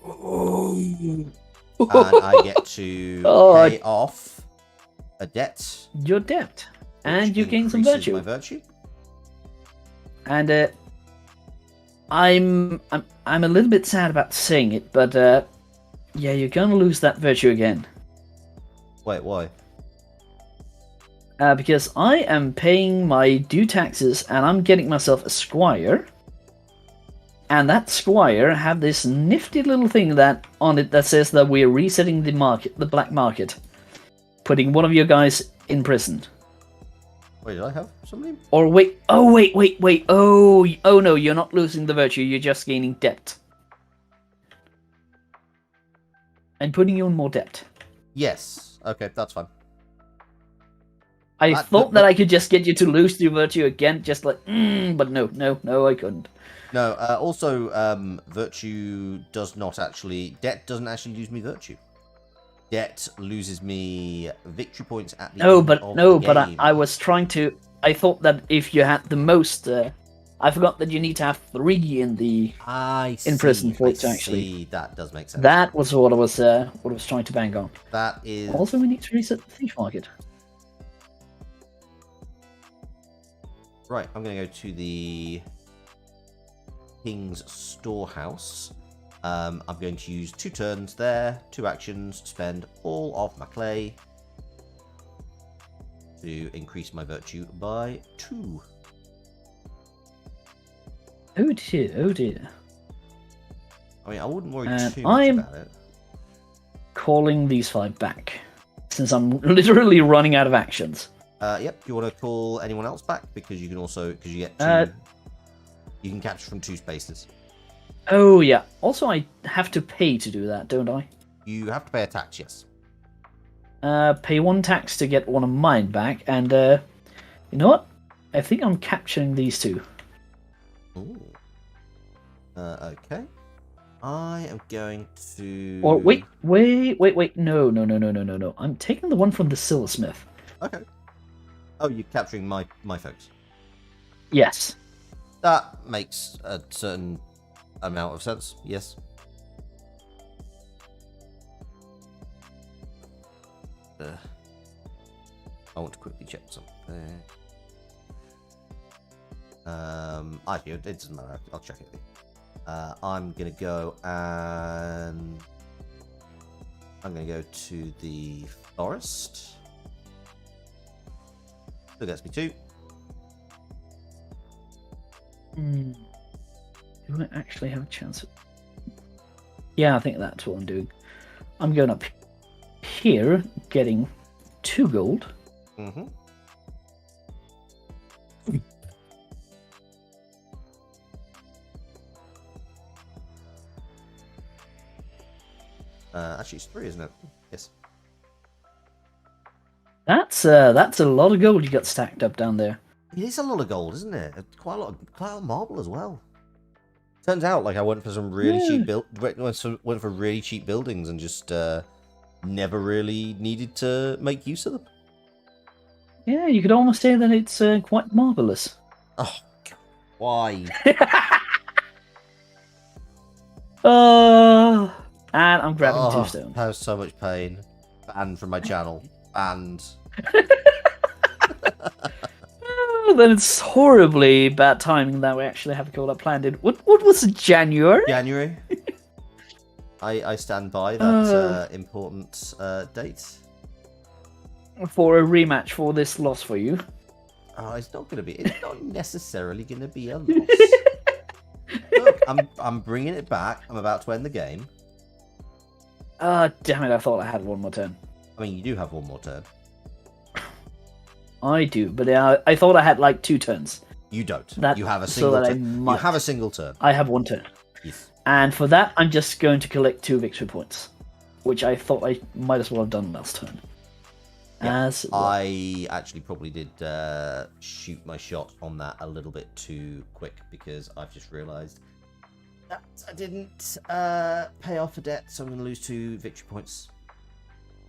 And I get to pay off a debt. Your debt, and which you gain some increases virtue. my virtue. And I'm a little bit sad about saying it, but yeah, you're gonna lose that virtue again. Wait, why? Because I am paying my due taxes and I'm getting myself a squire. And that squire have this nifty little thing that on it that says that we're resetting the market, the black market, putting one of your guys in prison. Wait, did I have somebody? Or wait, oh no, you're not losing the virtue, you're just gaining debt. And putting you in more debt. Yes. Okay, that's fine. I thought that I could just get you to lose the virtue again, just like, but no, I couldn't. No, also, virtue does not actually... Debt doesn't actually lose me virtue. Debt loses me victory points at the end of the game. I was trying to... I thought that if you had the most... I forgot that you need to have 3 in the... in prison for it to actually... That does make sense. That was what I was trying to bang on. That is... Also, we need to reset the thief market. Right, I'm going to go to the King's Storehouse. I'm going to use 2 turns there, 2 actions, spend all of my clay to increase my virtue by 2. Oh dear. I mean, I wouldn't worry too much I'm about it. calling these 5 back, since I'm literally running out of actions. Yep. Do you want to call anyone else back? Because you can also... Because you get 2... you can capture from 2 spaces. Oh, yeah. Also, I have to pay to do that, don't I? You have to pay a tax, yes. Pay 1 tax to get one of mine back, and, you know what? I think I'm capturing these 2. Ooh. Okay. I am going to... Or, wait. No. I'm taking the one from the silversmith. Okay. Oh, you're capturing my folks. Yes. That makes a certain amount of sense, yes. I want to quickly check something. Actually, it doesn't matter. I'll check it. I'm gonna go and I'm gonna go to the forest. So that's me 2. Do I actually have a chance? Yeah, I think that's what I'm doing. I'm going up here, getting 2 gold. Mm-hmm. Actually, it's 3, isn't it? Yes. That's a lot of gold you got stacked up down there. It is a lot of gold, isn't it? Quite a lot of marble as well. Turns out, like I went for some really cheap went for really cheap buildings and just never really needed to make use of them. Yeah, you could almost say that it's quite marvelous. Oh, God, why? And I'm grabbing 2 stones. That was so much pain. Banned from my channel. Banned. Then it's horribly bad timing that we actually have a call up planned in. What was it, January? January. I stand by that important date. For a rematch for this loss for you. Oh, it's not necessarily gonna be a loss. Look, I'm bringing it back. I'm about to end the game. Damn it! I thought I had one more turn. I mean, you do have one more turn. I do, but I thought I had like 2 turns. You don't. You have a single turn. You have a single turn. I have 1 turn. Yes. And for that, I'm just going to collect 2 victory points, which I thought I might as well have done last turn. Yeah, I actually probably did shoot my shot on that a little bit too quick because I've just realised that I didn't pay off a debt, so I'm going to lose 2 victory points.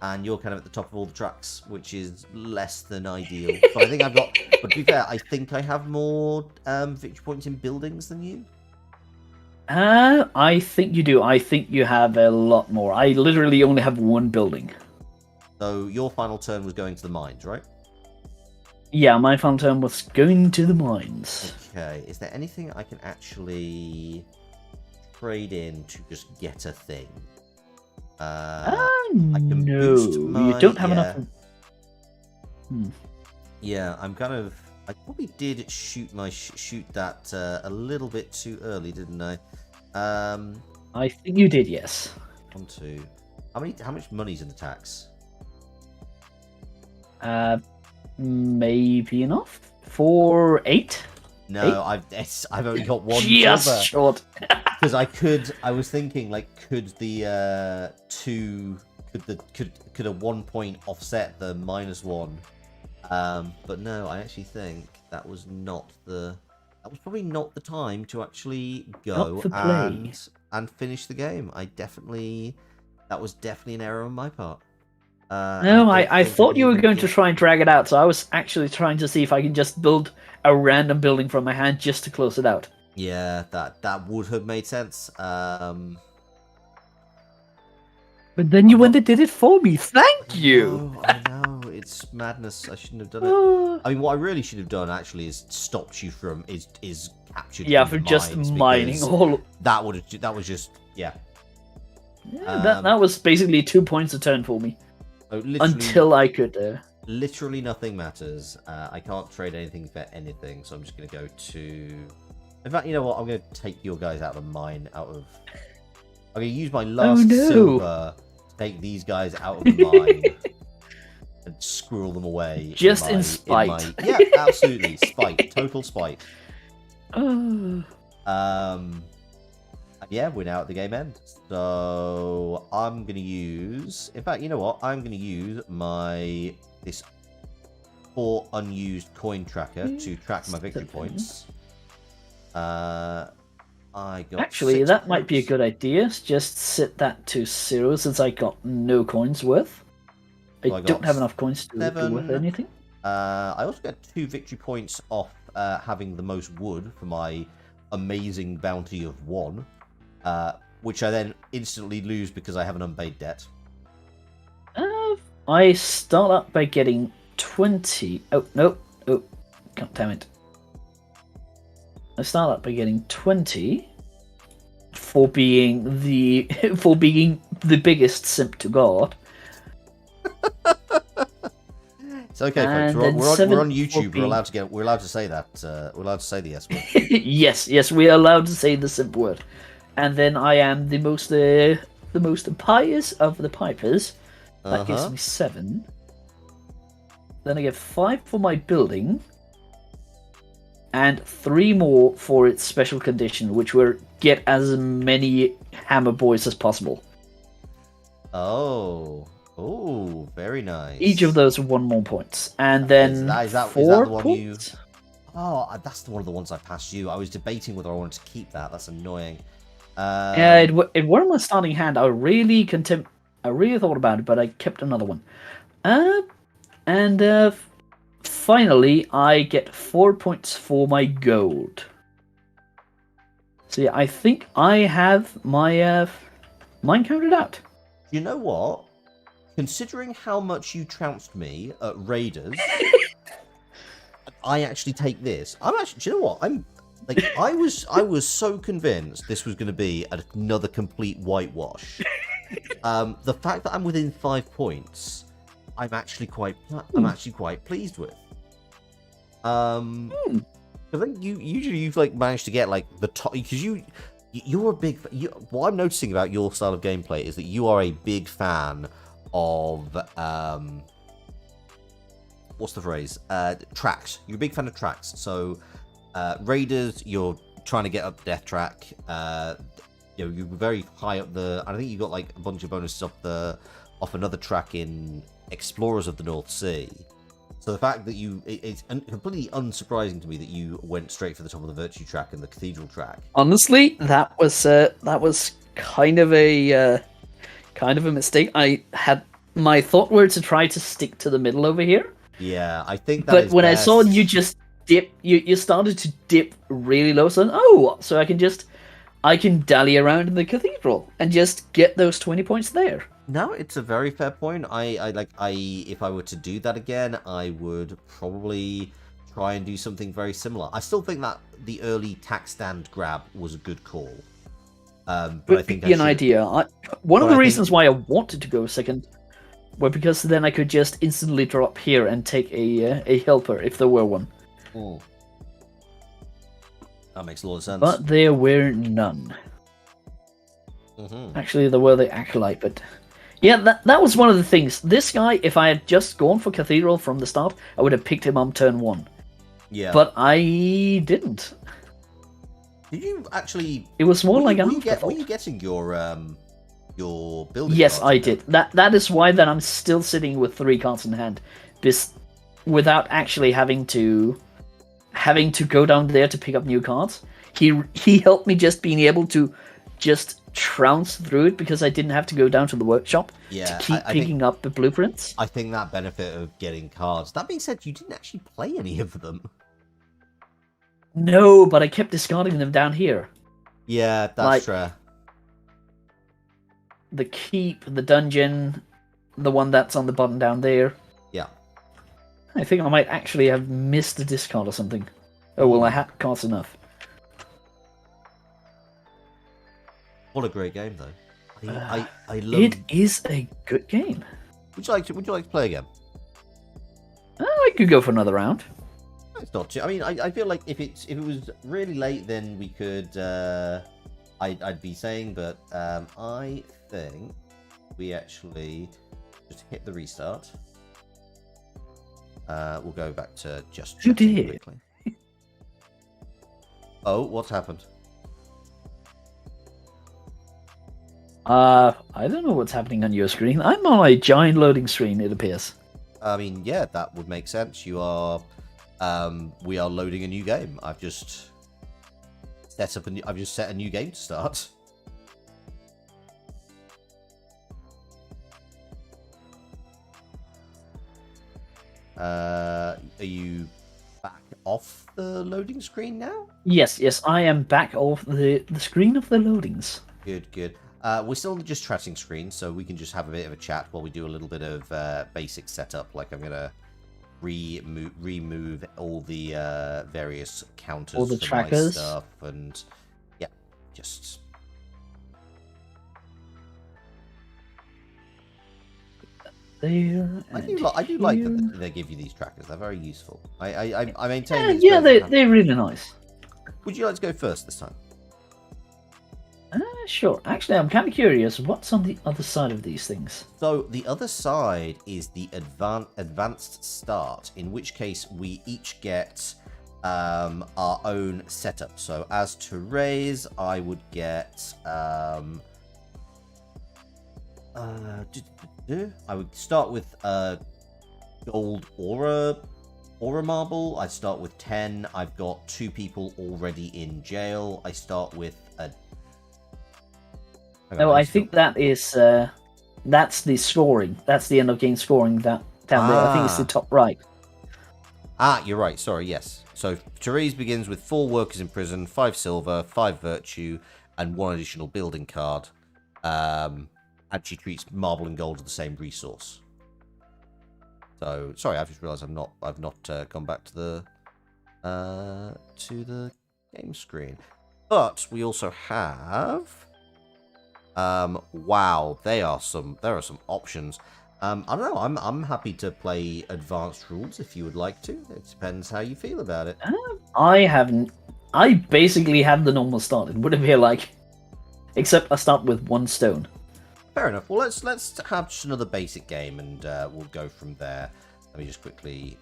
And you're kind of at the top of all the tracks, which is less than ideal. But I think I've got. But to be fair, I think I have more victory points in buildings than you. I think you do. I think you have a lot more. I literally only have 1 building. So your final turn was going to the mines, right? Yeah, my final turn was going to the mines. Okay. Is there anything I can actually trade in to just get a thing? I can boost my, you don't have enough. Yeah, I'm kind of. I probably did shoot that a little bit too early, didn't I? I think you did, yes. 1, 2. How much money's in the tax? Maybe enough for 8. No, 8? I've only got 1. Just short. Because I was thinking, like, could the 2, could a 1 point offset the -1? But no, I actually think that was probably not the time to actually go and finish the game. That was definitely an error on my part. No, I thought you were going to try and drag it out, so I was actually trying to see if I can just build a random building from my hand just to close it out. Yeah, that would have made sense. But then you went and did it for me. Thank you. I know, it's madness. I shouldn't have done it. I mean, what I really should have done actually is stopped you from is captured. Yeah, for just mining all. That was just yeah. Yeah, that was basically 2 points a turn for me. So until I could. Literally nothing matters. I can't trade anything for anything, so I'm just gonna go to. In fact, you know what? I'm going to take your guys out of the mine. I'm going to use my last silver to take these guys out of the mine and squirrel them away. Just in spite. Yeah, absolutely. Spite. Total spite. Yeah, we're now at the game end. So I'm going to use... In fact, you know what? I'm going to use this 4 unused coin tracker to track my victory points. I got Actually, that might be a good idea. Just set that to 0 since I got no coins worth. I don't have enough coins to do with anything. I also got 2 victory points off having the most wood for my amazing bounty of 1, which I then instantly lose because I have an unpaid debt. I start up by getting 20. Oh, no. Oh, God damn it. I start up by getting 20 for being the biggest simp to God. It's okay, folks. We're on YouTube. We're allowed to say that. We're allowed to say the S word. yes, we are allowed to say the simp word. And then I am the most pious of the pipers. That gives me 7. Then I get 5 for my building. And 3 more for its special condition, which will get as many hammer boys as possible. Oh, Oh, very nice. Each of those are 1 more points, and then is that 4 the one points. Oh, that's one of the ones I passed you. I was debating whether I wanted to keep that. That's annoying. Yeah, it weren't my starting hand. I really thought about it, but I kept another one. And finally, I get 4 points for my gold. So yeah, I think I have my mine counted out. You know what? Considering how much you trounced me at Raiders, I actually take this. I'm actually. Do you know what? I'm like I was so convinced this was going to be another complete whitewash. The fact that I'm within 5 points, I'm actually quite pleased with. I think you've like managed to get like the top because you're a big. What I'm noticing about your style of gameplay is that you are a big fan of what's the phrase? Tracks. You're a big fan of tracks. So Raiders, you're trying to get up Death Track. You're very high up the. I think you got like a bunch of bonuses off another track in Explorers of the North Sea. So the fact that it's completely unsurprising to me that you went straight for the top of the Virtue track and the Cathedral track. Honestly, that was kind of a mistake. I had my thought were to try to stick to the middle over here. Yeah, I think that. But when I saw you just dip, you started to dip really low. So I can dally around in the Cathedral and just get those 20 points there. No, it's a very fair point. If I were to do that again, I would probably try and do something very similar. I still think that the early tack stand grab was a good call. But I think an idea. One of the reasons why I wanted to go second were because then I could just instantly drop here and take a helper if there were one. Oh. That makes a lot of sense. But there were none. Mm-hmm. Actually, there were the Acolyte, but... Yeah, that was one of the things. This guy, if I had just gone for Cathedral from the start, I would have picked him on turn 1. Yeah. But I didn't. Did you actually... It was more like were you getting your building Yes, cards I did. That is why that I'm still sitting with 3 cards in hand. Without actually having to go down there to pick up new cards. He helped me just being able to just trounce through it because I didn't have to go down to the workshop to keep picking up the blueprints. I think that benefit of getting cards. That being said, you didn't actually play any of them. No, but I kept discarding them down here. Yeah, that's true. The keep, the dungeon, the one that's on the bottom down there. Yeah. I think I might actually have missed a discard or something. Oh well, I had cards enough. What a great game, though. I love. It is a good game. Would you like to play again? I could go for another round. It's not too. I mean, I feel like if it was really late, then we could. I'd be saying, but I think we actually just hit the restart. We'll go back to just. You did. Quickly. Oh, what's happened? I don't know what's happening on your screen. I'm on a giant loading screen, it appears. I mean, yeah, that would make sense. You are, we are loading a new game. I've just set a new game to start. Are you back off the loading screen now? Yes, I am back off the screen of the loadings. Good. We're still on the just chatting screen, so we can just have a bit of a chat while we do a little bit of basic setup. Like I'm gonna remove all the various counters, all the for trackers, my stuff, and yeah, just. There. I do like that they give you these trackers. They're very useful. I maintain. Yeah, they're really nice. Would you like to go first this time? Sure. Actually, I'm kind of curious. What's on the other side of these things? So the other side is the advanced start, in which case we each get our own setup. So as to raise, I would get I would start with gold aura marble. I start with 10. I've got 2 people already in jail. I start with a. No, I think that is that's the scoring. That's the end of game scoring that down there. I think it's the top right. You're right. Sorry, yes. So Therese begins with 4 workers in prison, 5 silver, 5 virtue, and 1 additional building card. And she treats marble and gold as the same resource. So sorry, I've just realised I've not gone back to the game screen. But we also have. Wow, there are some options. I don't know. I'm happy to play advanced rules if you would like to. It depends how you feel about it. I haven't. I basically have the normal start. It would appear like, except I start with 1 stone. Fair enough. Well, let's have just another basic game, and we'll go from there. Let me just quickly.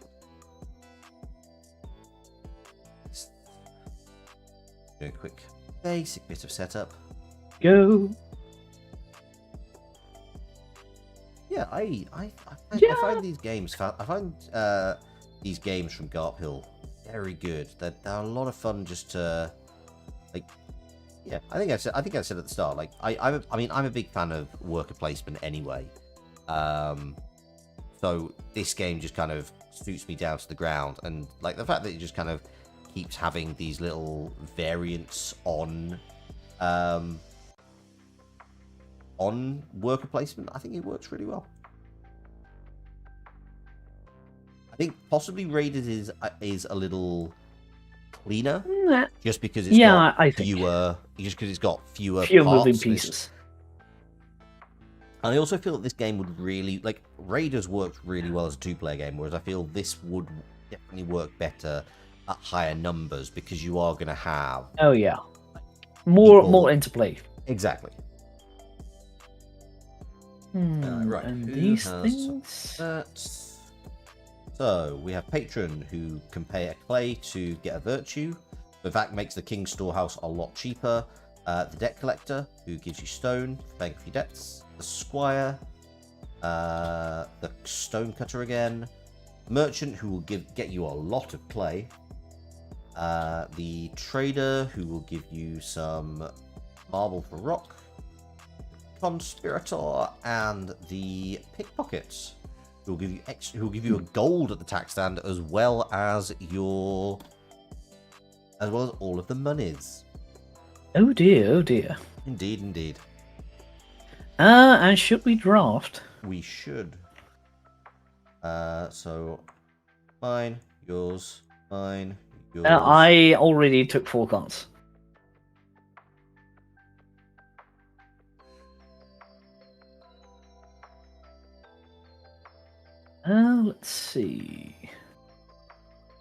Do a quick basic bit of setup. Go. Yeah, I find these games. I find these games from Garphill very good. They're a lot of fun. Just to like, yeah. I think I said at the start. Like, I'm a big fan of worker placement anyway. So this game just kind of suits me down to the ground, and like the fact that it just kind of keeps having these little variants on worker placement, I think it works really well. I think possibly Raiders is a little cleaner, just because it's got fewer parts, moving pieces. And I also feel that this game would really like Raiders worked really well as a 2-player game, whereas I feel this would definitely work better at higher numbers because you are going to have more interplay. Exactly. Right. And these things. That? So we have Patron, who can pay a clay to get a virtue. In fact, makes the King's Storehouse a lot cheaper. The Debt Collector, who gives you stone for paying for your debts. The Squire, the Stone Cutter again. Merchant, who will get you a lot of clay. The Trader, who will give you some marble for rock. Conspirator, and the Pickpocket, who will give you a gold at the tax stand as well as all of the monies. Oh dear. Indeed. And should we draft? We should. So mine, yours, mine, yours. I already took 4 cards. Let's see.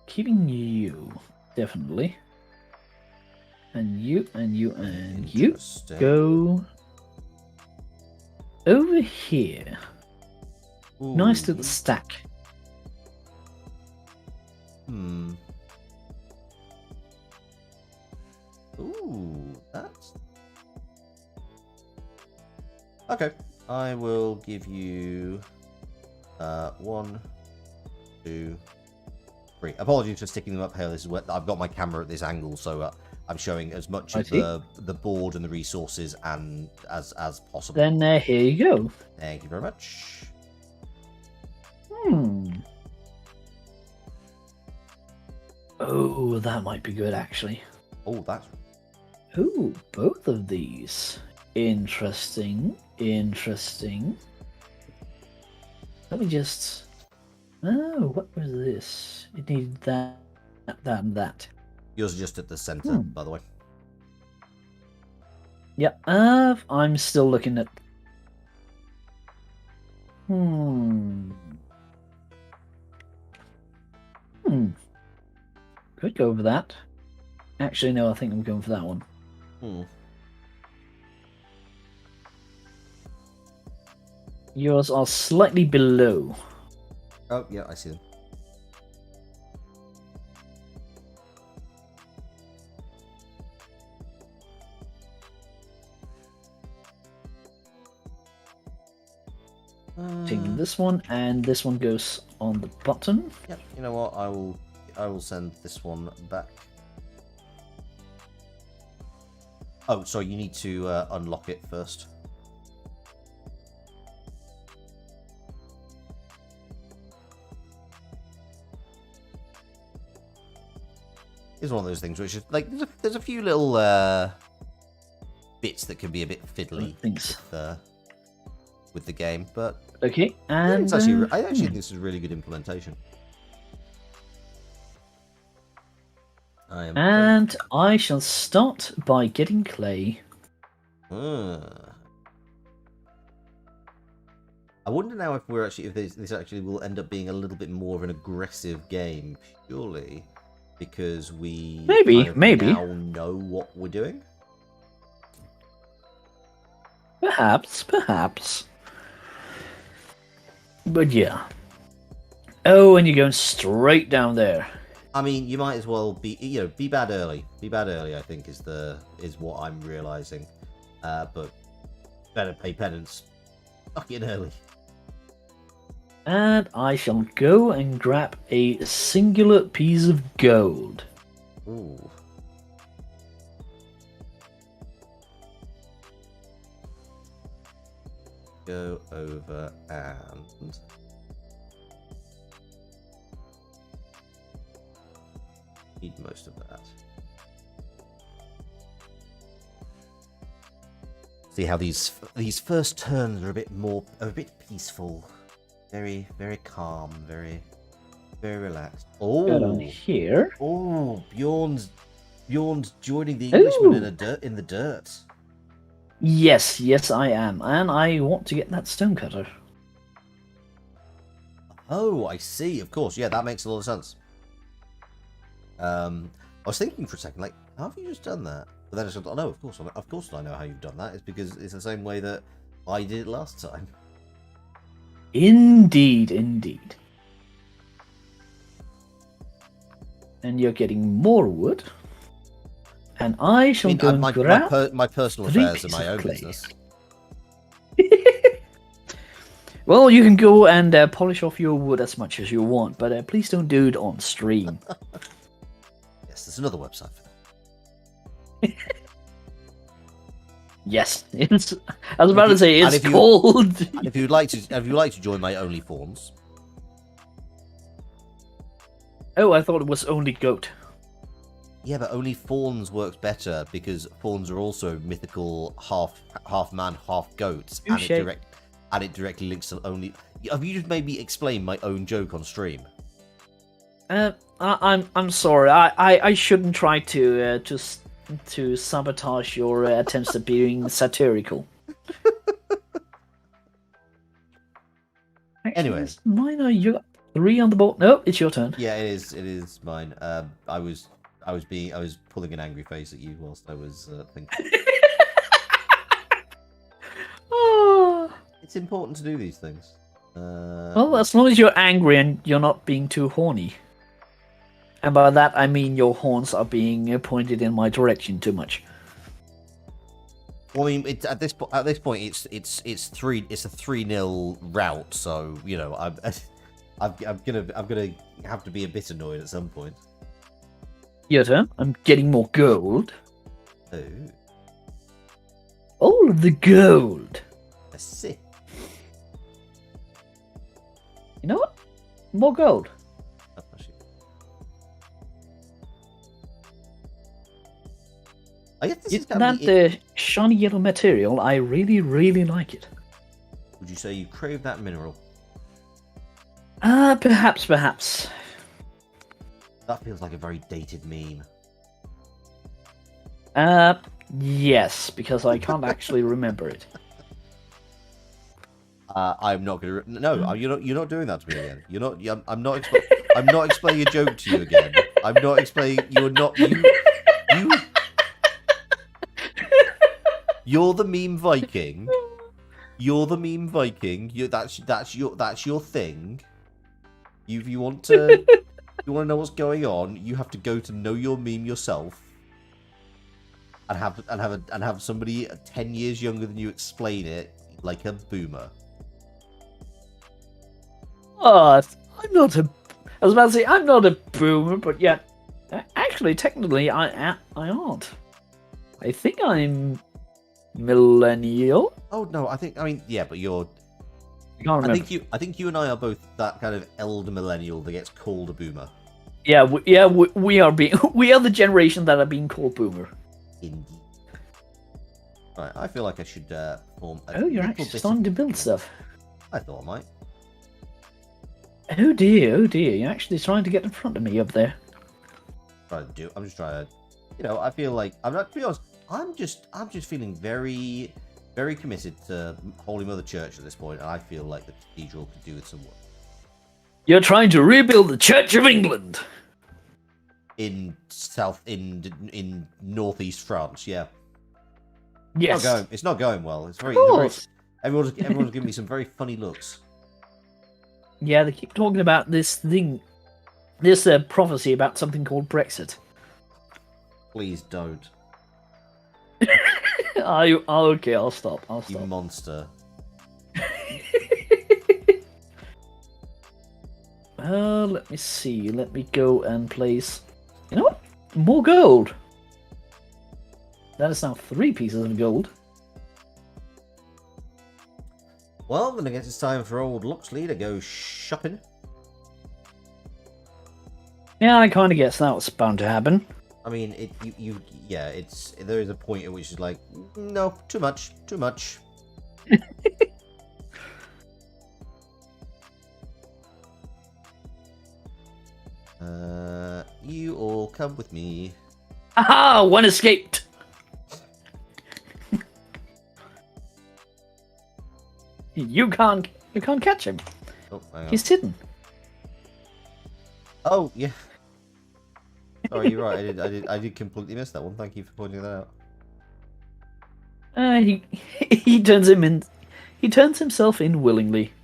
Keeping you, definitely. And you. Go over here. Ooh. Nice little stack. Ooh, that's... Okay, I will give you 1, 2, 3. Apologies for sticking them up here. This is where I've got my camera at this angle, so I'm showing as much of the board and the resources and as possible. Then here you go. Thank you very much. Oh, that might be good actually. Oh, that's... Ooh, both of these. Interesting. Let me just... Oh, what was this? It needed that, and that. Yours are just at the center, by the way. Yep, I'm still looking at... Could go over that. Actually, no, I think I'm going for that one. Yours are slightly below. Oh, yeah, I see them. on this one, and this one goes on the bottom. Yep. You know what? I will send this one back. Oh, sorry. You need to unlock it first. It's one of those things which is like there's a few little bits that can be a bit fiddly with the game, but okay, and I actually think this is a really good implementation. I shall start by getting clay. I wonder now if we're actually this actually will end up being a little bit more of an aggressive game, purely because we maybe now know what we're doing. Perhaps. But yeah. Oh, and you're going straight down there. I mean, you might as well be bad early. Be bad early, I think, is what I'm realizing. But better pay penance fucking early. And I shall go and grab a singular piece of gold. Ooh. Go over and need most of that. See how these first turns are a bit peaceful. Very, very calm, very relaxed. Down here. Oh, Bjorn's joining the Englishman in the dirt. Yes, I am, and I want to get that stonecutter. Oh, I see. Of course, yeah, that makes a lot of sense. I was thinking for a second, like, how have you just done that? But then I said, oh no, of course I know how you've done that. It's because it's the same way that I did it last time. Indeed. And you're getting more wood. And I shall go and grab my personal affairs are my own business. Well, you can go and polish off your wood as much as you want, but please don't do it on stream. Yes, there's another website for that. Yes, I was about to say it's called. And if you'd like to join my OnlyFawns. Oh, I thought it was only goat. Yeah, but only fawns works better because fawns are also mythical half man, half goats, and it directly links to only. Have you just made me explain my own joke on stream? I'm sorry. I shouldn't try to sabotage your attempts at being satirical. Anyway, mine are you got 3 on the board. No, it's your turn. Yeah, it is mine. I was pulling an angry face at you whilst I was thinking. Oh. It's important to do these things. Well, as long as you're angry and you're not being too horny. And by that I mean your horns are being pointed in my direction too much. Well, I mean, at this point, it's a 3-0 rout. So you know, I'm gonna have to be a bit annoyed at some point. Your turn. I'm getting more gold. Oh. All of the gold. I see. You know what? More gold. I guess this is that shiny yellow material, I really, really like it. Would you say you crave that mineral? Perhaps. That feels like a very dated meme. Yes, because I can't actually remember it. I'm not gonna. No, you're not doing that to me again. You're not. I'm not. I'm not explaining a joke to you again. I'm not explaining. You're not. You. You're the meme Viking. You're the meme Viking. That's your thing. You want to know what's going on. You have to go to know your meme yourself, and have somebody 10 years younger than you explain it like a boomer. I'm not a. I was about to say I'm not a boomer, but yet, actually, technically, I aren't. I think I'm millennial. Oh no, I mean, yeah, but you're. I can't remember. I think you and I are both that kind of elder millennial that gets called a boomer. Yeah, we are the generation that are being called boomer. Indeed. Right, I feel like I should form. Oh, you're actually starting to build stuff. I thought I might. Oh dear, you're actually trying to get in front of me up there. I'm just trying to, I feel like I'm not. To be honest, I'm just feeling very, very committed to Holy Mother Church at this point, and I feel like the cathedral could do with some work. You're trying to rebuild the Church of England in northeast France, yeah. Yes. It's not going well. It's very. Everyone's giving me some very funny looks. Yeah, they keep talking about this thing, this prophecy about something called Brexit. Please don't. Okay, I'll stop. You monster. Let me see. Let me go and place. You know what? More gold. That is now 3 pieces of gold. Well, then I guess it's time for old Loxley to go shopping. Yeah, I kind of guess that was bound to happen. I mean, there is a point at which it's like, no, too much. You all come with me. Aha! One escaped. You can't catch him. Oh, hang on. He's hidden. Oh, yeah. Sorry, you're right. I did completely miss that one. Thank you for pointing that out. He turns himself in willingly.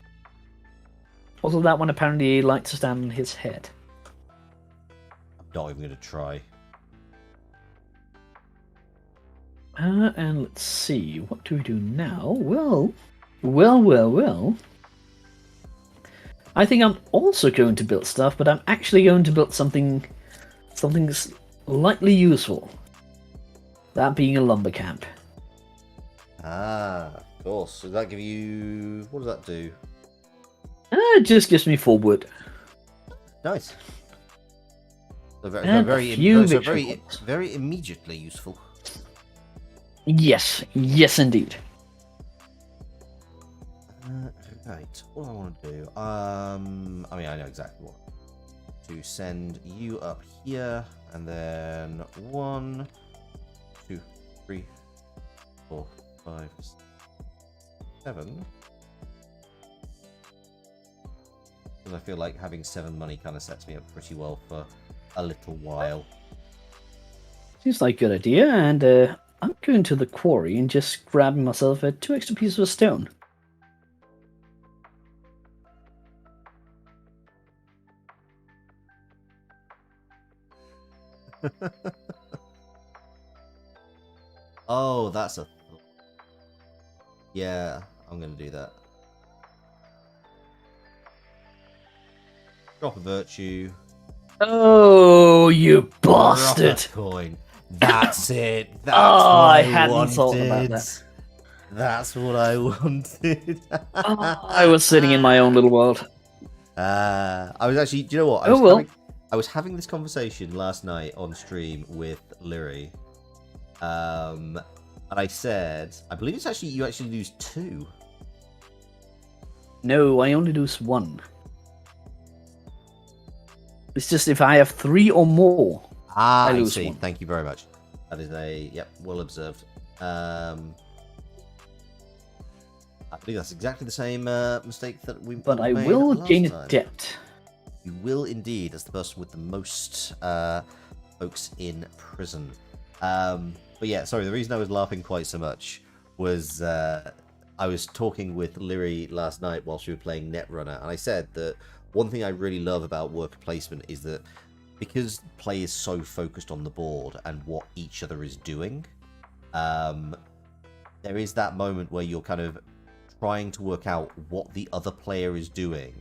Also, that one apparently likes to stand on his head. I'm not even going to try. And let's see. What do we do now? Well. I think I'm also going to build stuff, but I'm actually going to build something slightly useful. That being a lumber camp. Ah, of course. Does that give you... What does that do? It just gives me 4 wood. Nice. So very immediately useful. Yes, indeed. Right, what do I want to do? I mean, I know exactly what. To send you up here, and then 1, 2, 3, 4, 5, 7. Because I feel like having 7 money kind of sets me up pretty well for a little while. Seems like a good idea, and I'm going to the quarry and just grabbing myself 2 extra pieces of stone. Oh, that's a... Yeah, I'm going to do that. Drop a virtue. Oh, you bastard! Drop a coin. That's it. That's Oh, what I I hadn't wanted. thought about that. That's what I wanted. I was sitting in my own little world. I was actually... Do you know what? I was having this conversation last night on stream with Lyri. And I said... I believe it's actually... You actually lose 2. No, I only lose 1. It's just if I have 3 or more, I lose see. 1. Thank you very much. That is well observed. I believe that's exactly the same mistake that we. But I made will last gain time. a debt. You will indeed, as the person with the most folks in prison. But yeah, sorry. The reason I was laughing quite so much was I was talking with Lyri last night while she was playing Netrunner, and I said that one thing I really love about worker placement is that because play is so focused on the board and what each other is doing, there is that moment where you're kind of trying to work out what the other player is doing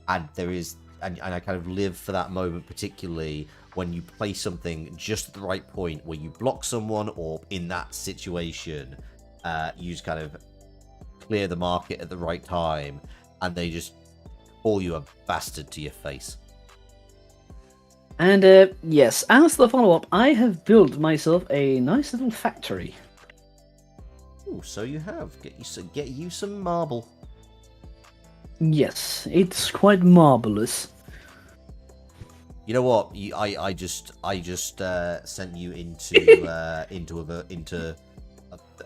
and there is, and I kind of live for that moment, particularly when you play something just at the right point where you block someone, or in that situation, you just kind of clear the market at the right time, and they just call you a bastard to your face. And yes, as the follow-up, I have built myself a nice little factory. Oh, so you have. Get you some marble. Yes, it's quite marvelous. You know what? I just sent you into into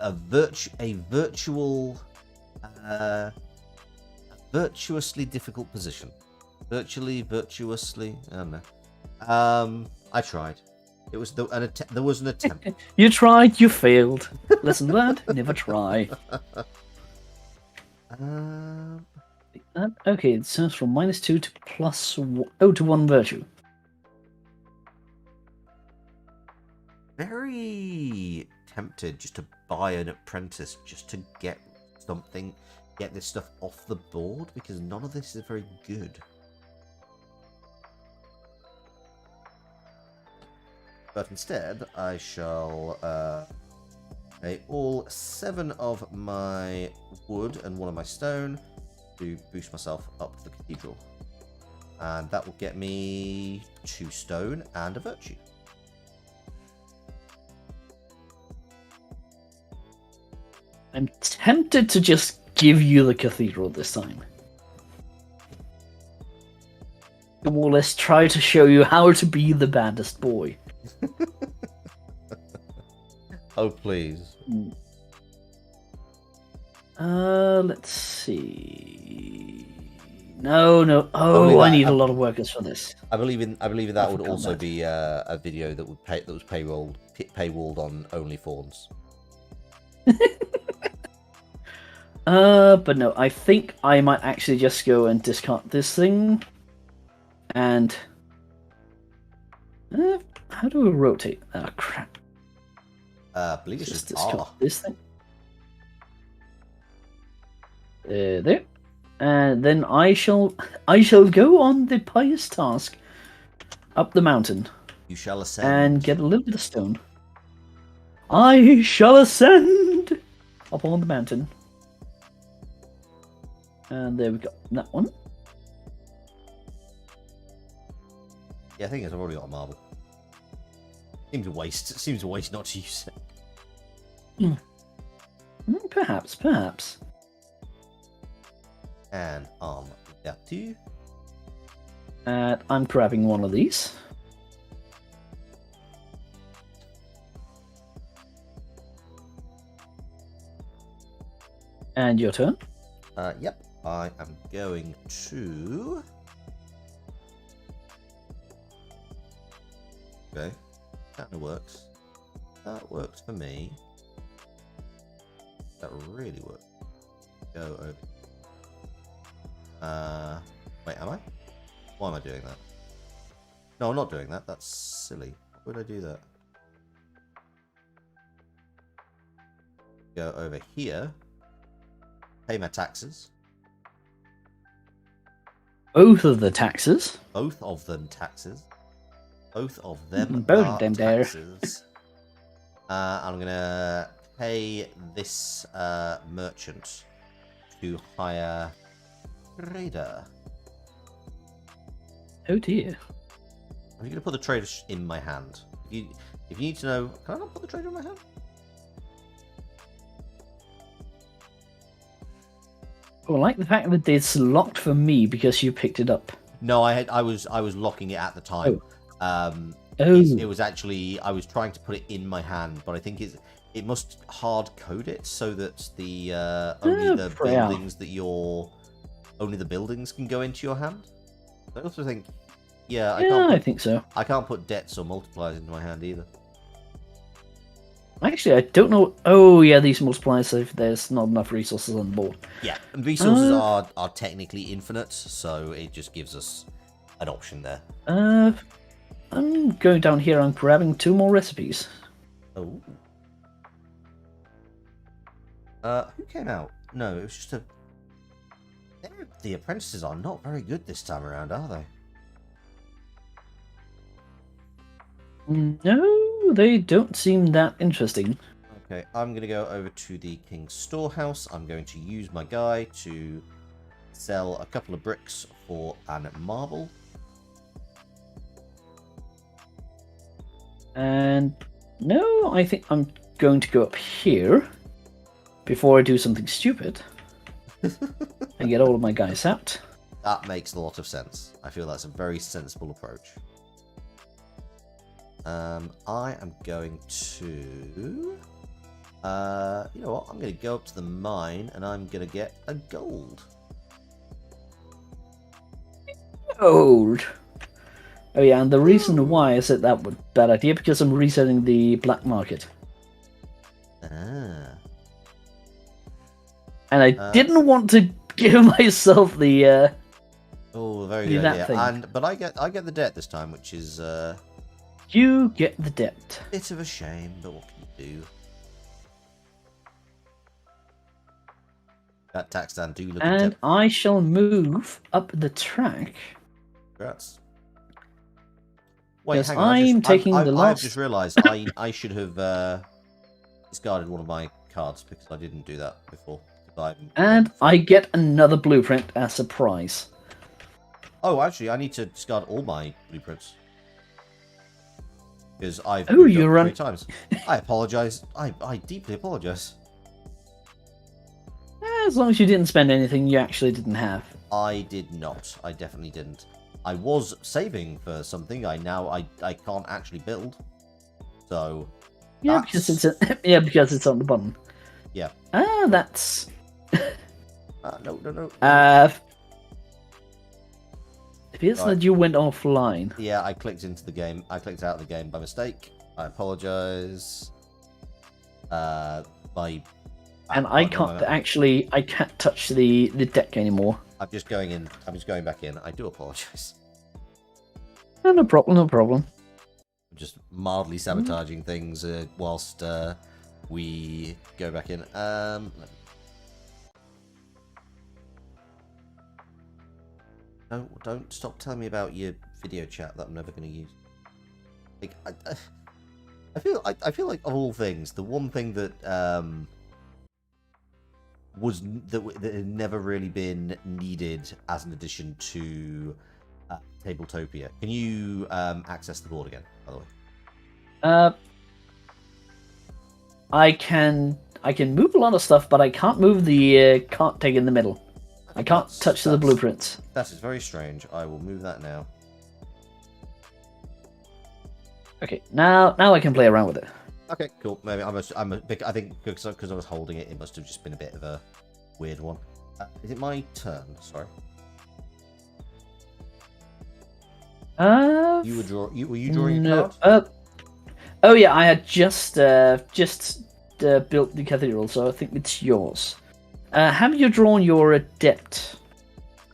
a virtual virtuously difficult position. Virtuously. I don't know. I tried. It was there was an attempt. You tried, you failed. Lesson learned: never try. Okay, it turns from -2 to +1 to 1 virtue. Very tempted just to buy an apprentice just to get this stuff off the board, because none of this is very good. But instead, I shall pay all 7 of my wood and 1 of my stone to boost myself up to the cathedral. And that will get me 2 stone and a virtue. I'm tempted to just give you the cathedral this time. More or less try to show you how to be the baddest boy. Oh, please. Let's see. No. Oh, I need a lot of workers for this. I believe in that would also be a video that was paywalled on OnlyFans. But no, I think I might actually just go and discard this thing. And how do we rotate? Oh crap! I believe it's just discard this thing. There, and then I shall go on the pious task up the mountain. You shall ascend and get a little bit of stone. I shall ascend up on the mountain. And there we go. That one. Yeah, I think I've already got a marble. Seems a waste not to use it. Perhaps. And that too. I'm grabbing one of these. And your turn. Yep. I am going to. Okay, that works. That works for me. That really works. Go over. Wait, am I? Why am I doing that? No, I'm not doing that. That's silly. Why would I do that? Go over here. Pay my taxes. Both of the taxes. Both of them taxes. Both of them. Both of them taxes. I'm gonna pay this merchant to hire trader. Oh dear. I'm gonna put the trader in my hand. If you need to know, can I not put the trader in my hand? I like the fact that it's locked for me because you picked it up. No, I was locking it at the time. It was actually, I was trying to put it in my hand, but I think it must hard code it so that the only the buildings can go into your hand. I also think, I think so. I can't put debts or multipliers into my hand either. Actually, I don't know. Oh, yeah, these multipliers, if there's not enough resources on the board. Yeah, and resources are technically infinite, so it just gives us an option there. I'm going down here and grabbing 2 more recipes. Oh. Who came out? No, it was just a... The apprentices are not very good this time around, are they? No, they don't seem that interesting. Okay, I'm going to go over to the King's Storehouse. I'm going to use my guy to sell a couple of bricks for an marble. And no, I think I'm going to go up here before I do something stupid and get all of my guys out. That makes a lot of sense. I feel that's a very sensible approach. I am going to... you know what? I'm going to go up to the mine and I'm going to get a gold. Gold. Oh yeah, and the reason why I said that was a bad idea because I'm resetting the black market. Ah. And I didn't want to give myself the Oh, very good idea. But I get the debt this time, which is you get the debt. bit of a shame, but what can you do? That tax stand do look. And I shall move up the track. Congrats. Wait, Yes, hang on. I've just realised I should have discarded one of my cards because I didn't do that before. And I get another blueprint as a prize. Oh, actually, I need to discard all my blueprints because I've you run 3 times. I apologise. I deeply apologise. As long as you didn't spend anything you actually didn't have. I did not. I definitely didn't. I was saving for something. I can't actually build. So yeah, because it's on the bottom. Yeah. That's. No. If it's that you went offline. Yeah, I clicked into the game. I clicked out of the game by mistake. I apologise. And I can't touch the deck anymore. I'm just going back in. I do apologise. No problem. I'm just mildly sabotaging things whilst we go back in. Don't stop telling me about your video chat that I'm never going to use. Like, I feel like of all things, the one thing that that had never really been needed as an addition to Tabletopia. Can you access the board again, by the way? I can move a lot of stuff, but I can't move the cart tag in the middle. I can't touch the blueprints. That is very strange. I will move that now. Okay, now I can play around with it. Okay, cool. Maybe I think because I was holding it, it must have just been a bit of a weird one. Is it my turn? Sorry. Were you drawing a card? Oh yeah, I had just built the cathedral, so I think it's yours. Have you drawn your adept?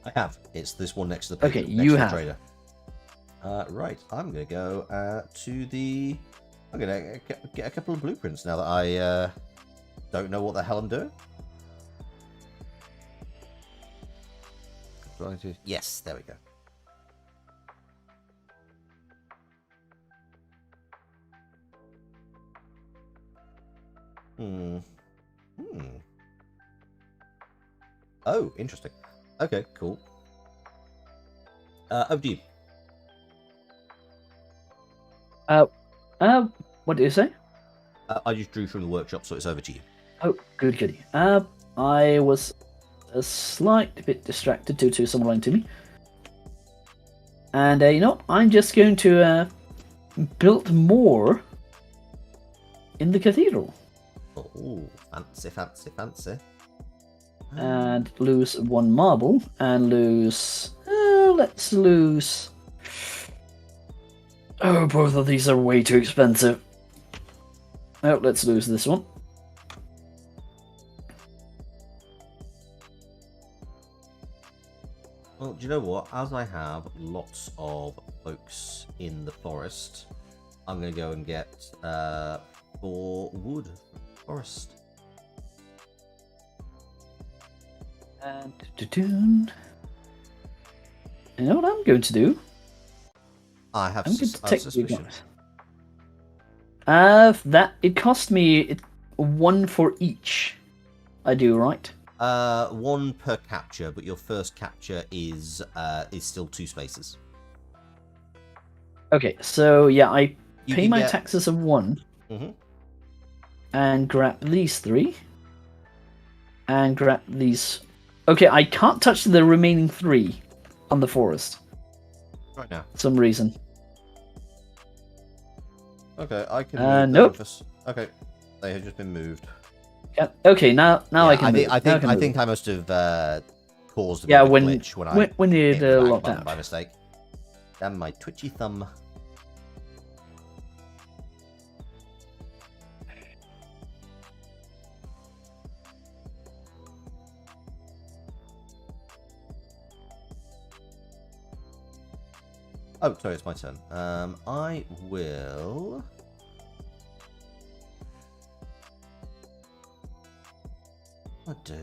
I have. It's this one next to the okay. Next You to the have. trader. Right. I'm gonna go to the. I'm gonna get a couple of blueprints now that I don't know what the hell I'm doing. Yes, there we go. Oh, interesting. Okay, cool. Over to you. What did you say? I just drew from the workshop, so it's over to you. Oh, goody. I was a slight bit distracted due to someone running to me. And, I'm just going to build more in the cathedral. Oh, fancy. And lose 1 marble, and lose... let's lose... Oh, both of these are way too expensive. Oh, let's lose this one. Well, do you know what? As I have lots of folks in the forest, I'm going to go and get 4 wood from the forest. And You know what I'm going to do? I have I'm going to take you suspicion. guys. That it cost me 1 for each. I do, right? 1 per capture, but your first capture is still 2 spaces. Okay, so yeah, I You pay can my get- taxes of 1 Mhm. and grab these 3 and grab these. Okay, I can't touch the remaining 3 on the forest Right now. for some reason. Okay, I can move Nope. them. Okay, they have just been moved. Yeah, okay, now Yeah, I can move. I Now think move. I must have caused a bit Yeah, of a when glitch when I when hit it the back locked button out. by mistake. Damn my twitchy thumb. Oh, sorry, it's my turn. I will. What do?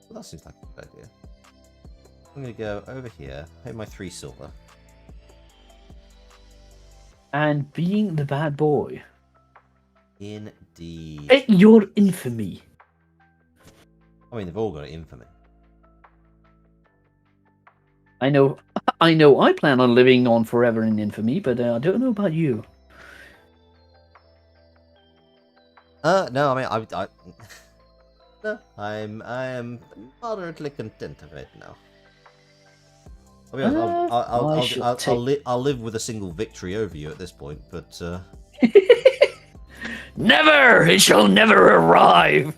Well, that seems like a good idea. I'm gonna go over here, pay my 3 silver. And being the bad boy. Indeed. At your infamy. I mean, they've all got it in for me. I know I plan on living on forever in infamy, but I don't know about you. No, I mean, I no, I am moderately content right now. I'll be honest, I'll live with a single victory over you at this point, but Never! It shall never arrive!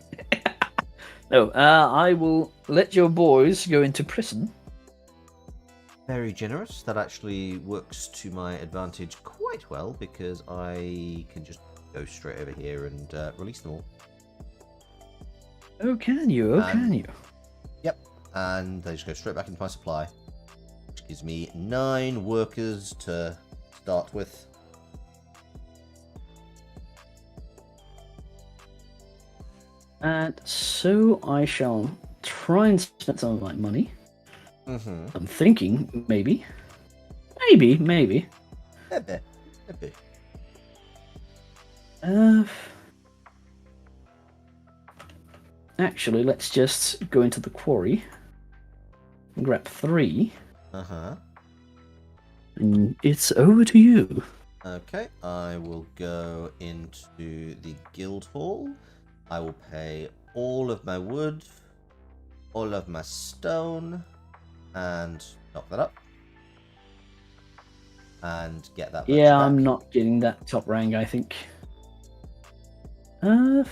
No, I will let your boys go into prison. very generous. That actually works to my advantage quite well because I can just go straight over here and release them all. Oh, can you? Oh, can you? Yep, and they just go straight back into my supply, which gives me 9 workers to start with. And so I shall try and spend some of my money. Mm-hmm. I'm thinking maybe. Maybe. Maybe. Actually, let's just go into the quarry and grab 3. Uh-huh. And it's over to you. Okay, I will go into the guild hall. I will pay all of my wood, all of my stone, and knock that up. And get that. Yeah, back. I'm not getting that top rank, I think. I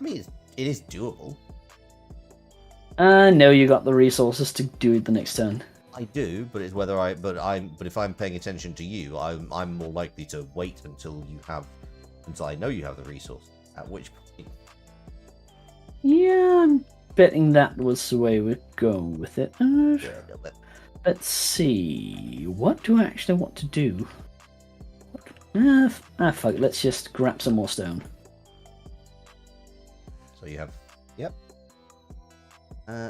mean, it is doable. No, you got the resources to do it the next turn. I do, but it's whether but if I'm paying attention to you, I'm more likely to wait until I know you have the resource. At which point, Yeah, I'm betting that was the way we're going with it. yeah, a little bit. Let's see. What do I actually want to do? Fuck it. Let's just grab some more stone. So you have, yep.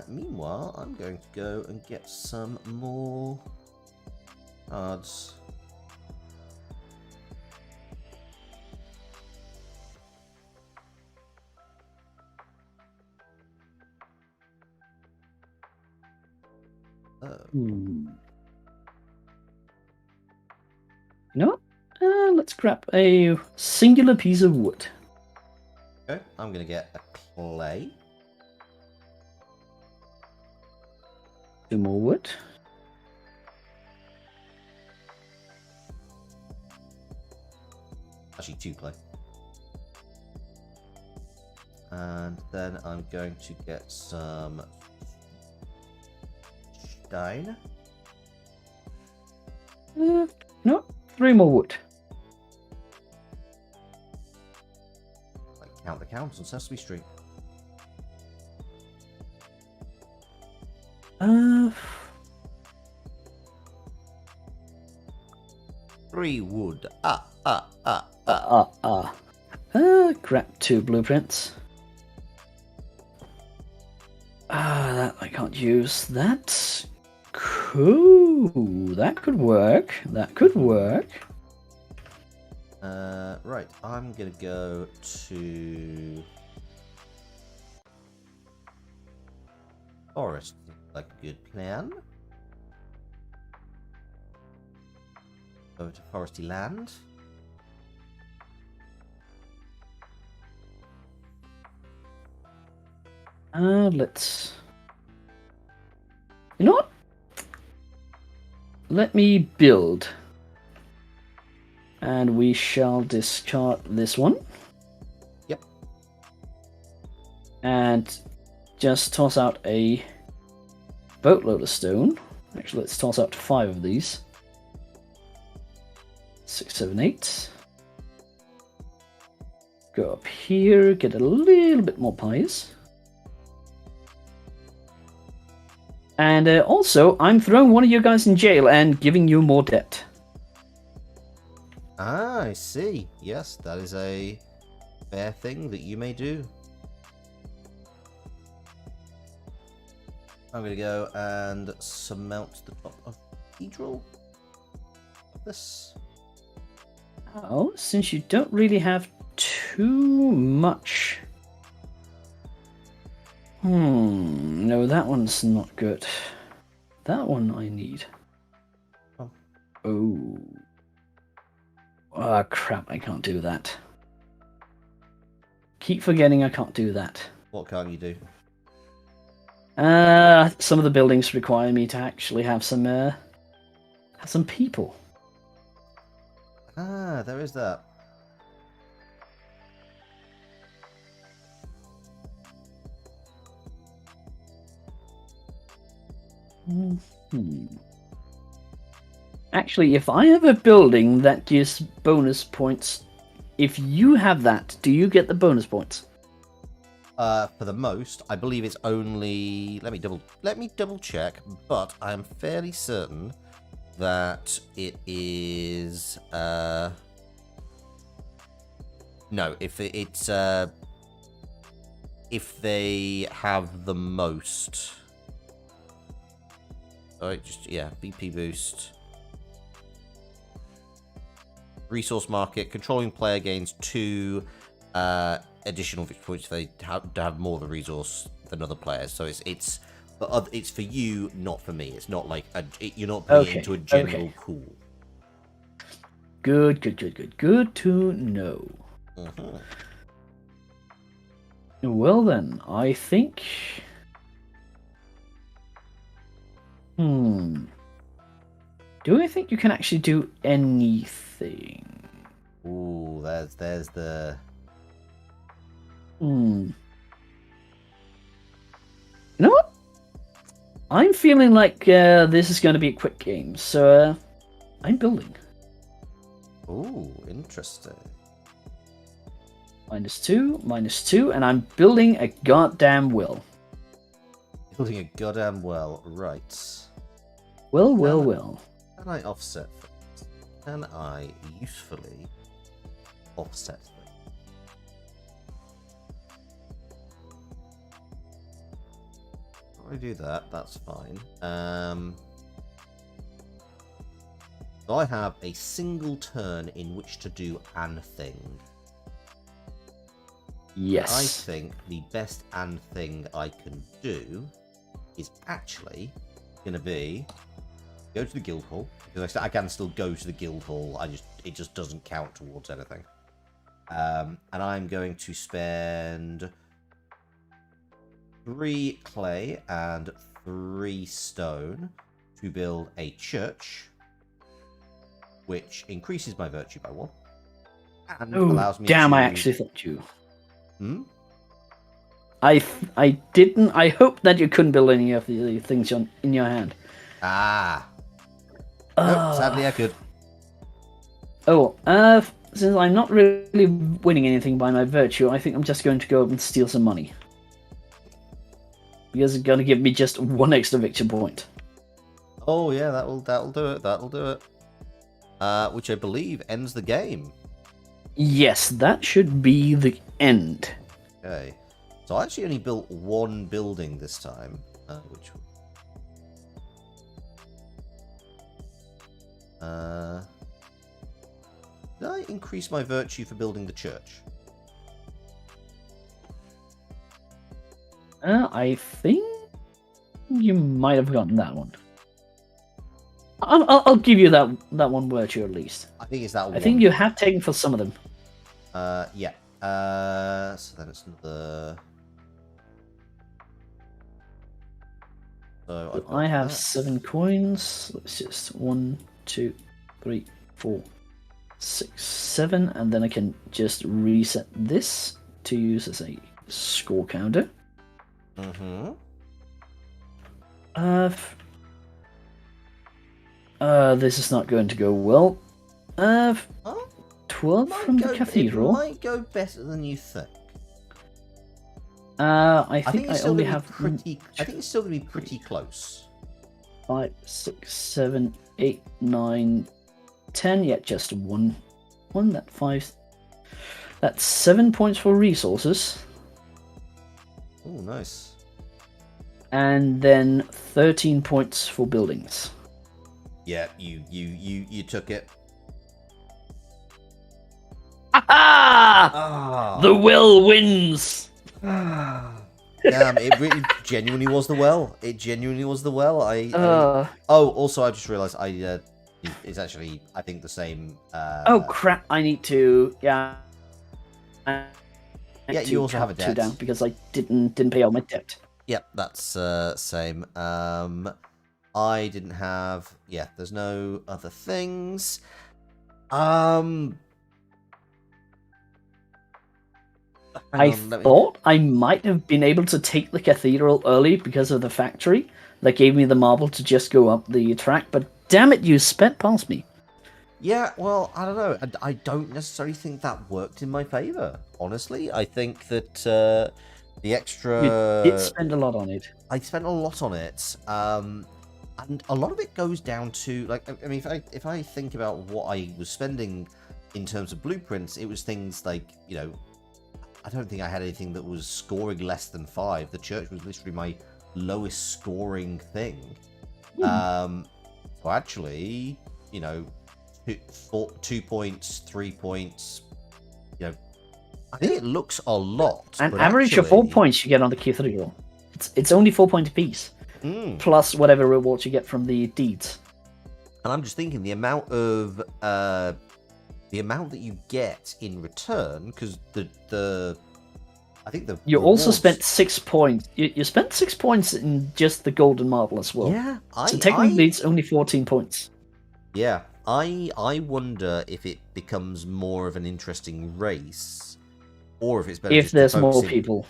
Meanwhile, I'm going to go and get some more cards. Oh. No? Let's grab a singular piece of wood. Okay, I'm going to get a clay. 2 more wood. Actually, 2 clay. And then I'm going to get some stein. No, 3 more wood. Like count the counts on Sesame Street. 3 wood. Grab 2 blueprints. That I can't use. That cool. That could work. That could work. Right, I'm gonna go to forest. Like a good plan. Over to foresty land. Let's. You know what? Let me build. And we shall discard this one. Yep. And just toss out a boatload of stone. Actually, let's toss out 5 of these. 6, 7, 8. Go up here, get a little bit more pies. And also, I'm throwing one of you guys in jail and giving you more debt. Ah, I see. Yes, that is a fair thing that you may do. I'm going to go and surmount the top of the cathedral of this. Oh, since you don't really have too much. No, that one's not good. That one I need. Oh. Oh. Ah, crap, I can't do that. Keep forgetting I can't do that. What can't you do? Some of the buildings require me to actually have some people. Ah, there is that. Actually, if I have a building that gives bonus points, if you have that, do you get the bonus points? For the most, I believe it's only. Let me double check, but I am fairly certain that it is. No, if if they have the most. Alright, BP boost. Resource market. Controlling player gains 2 additional victory points if they have more of the resource than other players. So it's for you, not for me. It's not like you're not putting it into a general pool. Good to know. Mm-hmm. Well then, I think. Do I think you can actually do anything? Ooh, there's the. You know what? I'm feeling like this is going to be a quick game, so I'm building. Ooh, interesting. -2, and I'm building a goddamn well. Building a goddamn well, right. Well. Can I offset things? Can I usefully offset things? If I do that, that's fine. So I have a single turn in which to do an thing. Yes. I think the best and thing I can do is actually going to be go to the guild hall, because I can still go to the guild hall. It just doesn't count towards anything. And I'm going to spend 3 clay and 3 stone to build a church, which increases my virtue by 1 and allows me damn, to... I actually thought you. I didn't. I hope that you couldn't build any of the things in your hand. No, sadly I could. Since I'm not really winning anything by my virtue, I think I'm just going to go and steal some money. Because it's going to give me just 1 extra victory point. Oh yeah, that'll do it. That'll do it. Which I believe ends the game. Yes, that should be the end. Okay. So I actually only built 1 building this time. Which one? Did I increase my virtue for building the church? I think you might have gotten that one. I'll give you that one virtue at least. I think it's that one. I think you have taken for some of them. Yeah. So then it's another. So I have 7 coins. Let's just 1, 2, 3, 4, 6, 7, and then I can just reset this to use as a score counter. Mm-hmm. This is not going to go well. 12 from the cathedral. It might go better than you think. I think I only have pretty. I think it's still gonna be pretty close. 5, 6, 7, 8, 9, 10. Yeah, just one. That 5. That's 7 points for resources. Oh, nice. And then 13 points for buildings. Yeah, you took it. Ah! The well wins. Damn, it genuinely was the well. It genuinely was the well. Oh, also, I just realized it's actually, I think, the same. Oh crap! I need to. Yeah. Yeah, you also have a debt. 2 down because I didn't pay all my debt. Yep, that's same. I didn't have. Yeah, there's no other things. I thought I might have been able to take the cathedral early because of the factory that gave me the marble to just go up the track, but damn it, you sped past me. Yeah, well, I don't know. I don't necessarily think that worked in my favor, honestly. I think that the extra... You did spend a lot on it. I spent a lot on it. And a lot of it goes down to, like, I mean, if I think about what I was spending in terms of blueprints, it was things like, you know, I don't think I had anything that was scoring less than 5. The church was literally my lowest scoring thing. So actually, you know, 2 points, 3 points, you know, I think it looks a lot. An average of 4 points you get on the cathedral. It's only 4 points apiece, plus whatever rewards you get from the deeds. And I'm just thinking the amount that you get in return, because I think the you rewards... also spent 6 points. You spent 6 points in just the golden marble as well. Yeah, so technically it's only 14 points. Yeah, I wonder if it becomes more of an interesting race, or if it's better if there's more people.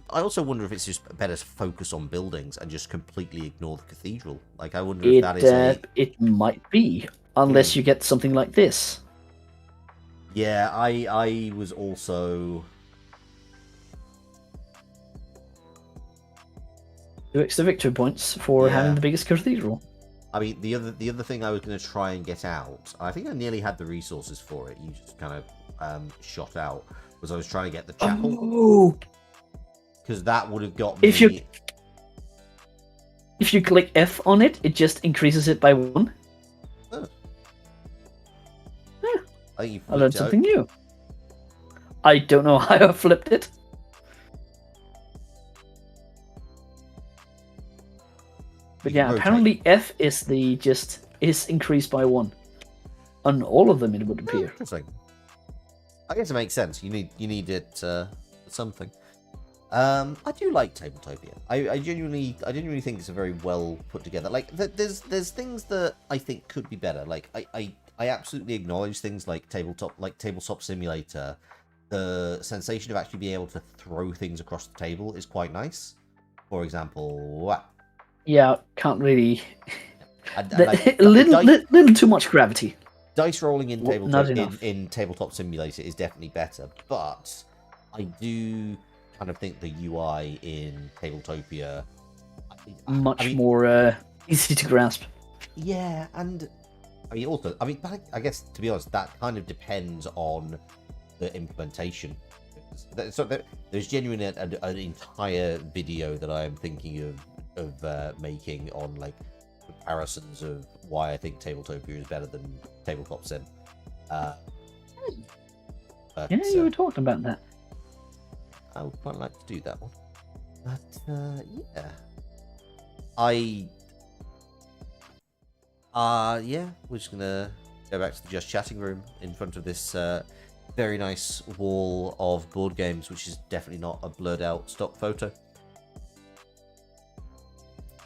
I also wonder if it's just better to focus on buildings and just completely ignore the cathedral. Like, I wonder if that is it might be, unless you get something like this. Yeah, I was also 2 extra victory points for having the biggest cathedral. I mean, the other thing I was going to try and get out, I think I nearly had the resources for it. You just kind of shot out. Was I was trying to get the chapel. Oh, because that would have got me. If you click F on it, it just increases it by 1. Oh. Yeah. I learned something new. I don't know how I flipped it. But yeah, apparently F is is increased by 1. On all of them, it would appear. Interesting. I guess it makes sense. You need it for something. I do like Tabletopia. I genuinely think it's a very well put together. Like, there's things that I think could be better. Like, I absolutely acknowledge things like Tabletop Simulator. The sensation of actually being able to throw things across the table is quite nice. For example, yeah, can't really. Little too much gravity. Dice rolling in Tabletop Simulator is definitely better, but I do kind of think the UI in Tabletopia much more easy to grasp. Yeah, and but I guess, to be honest, that kind of depends on the implementation. So there's genuinely an entire video that I am thinking of of making on like comparisons of why I think Tabletopia is better than Tabletop Sim. But, Yeah, you were talking about that. I would quite like to do that one. But yeah, we're just gonna go back to the just chatting room in front of this very nice wall of board games, which is definitely not a blurred out stock photo.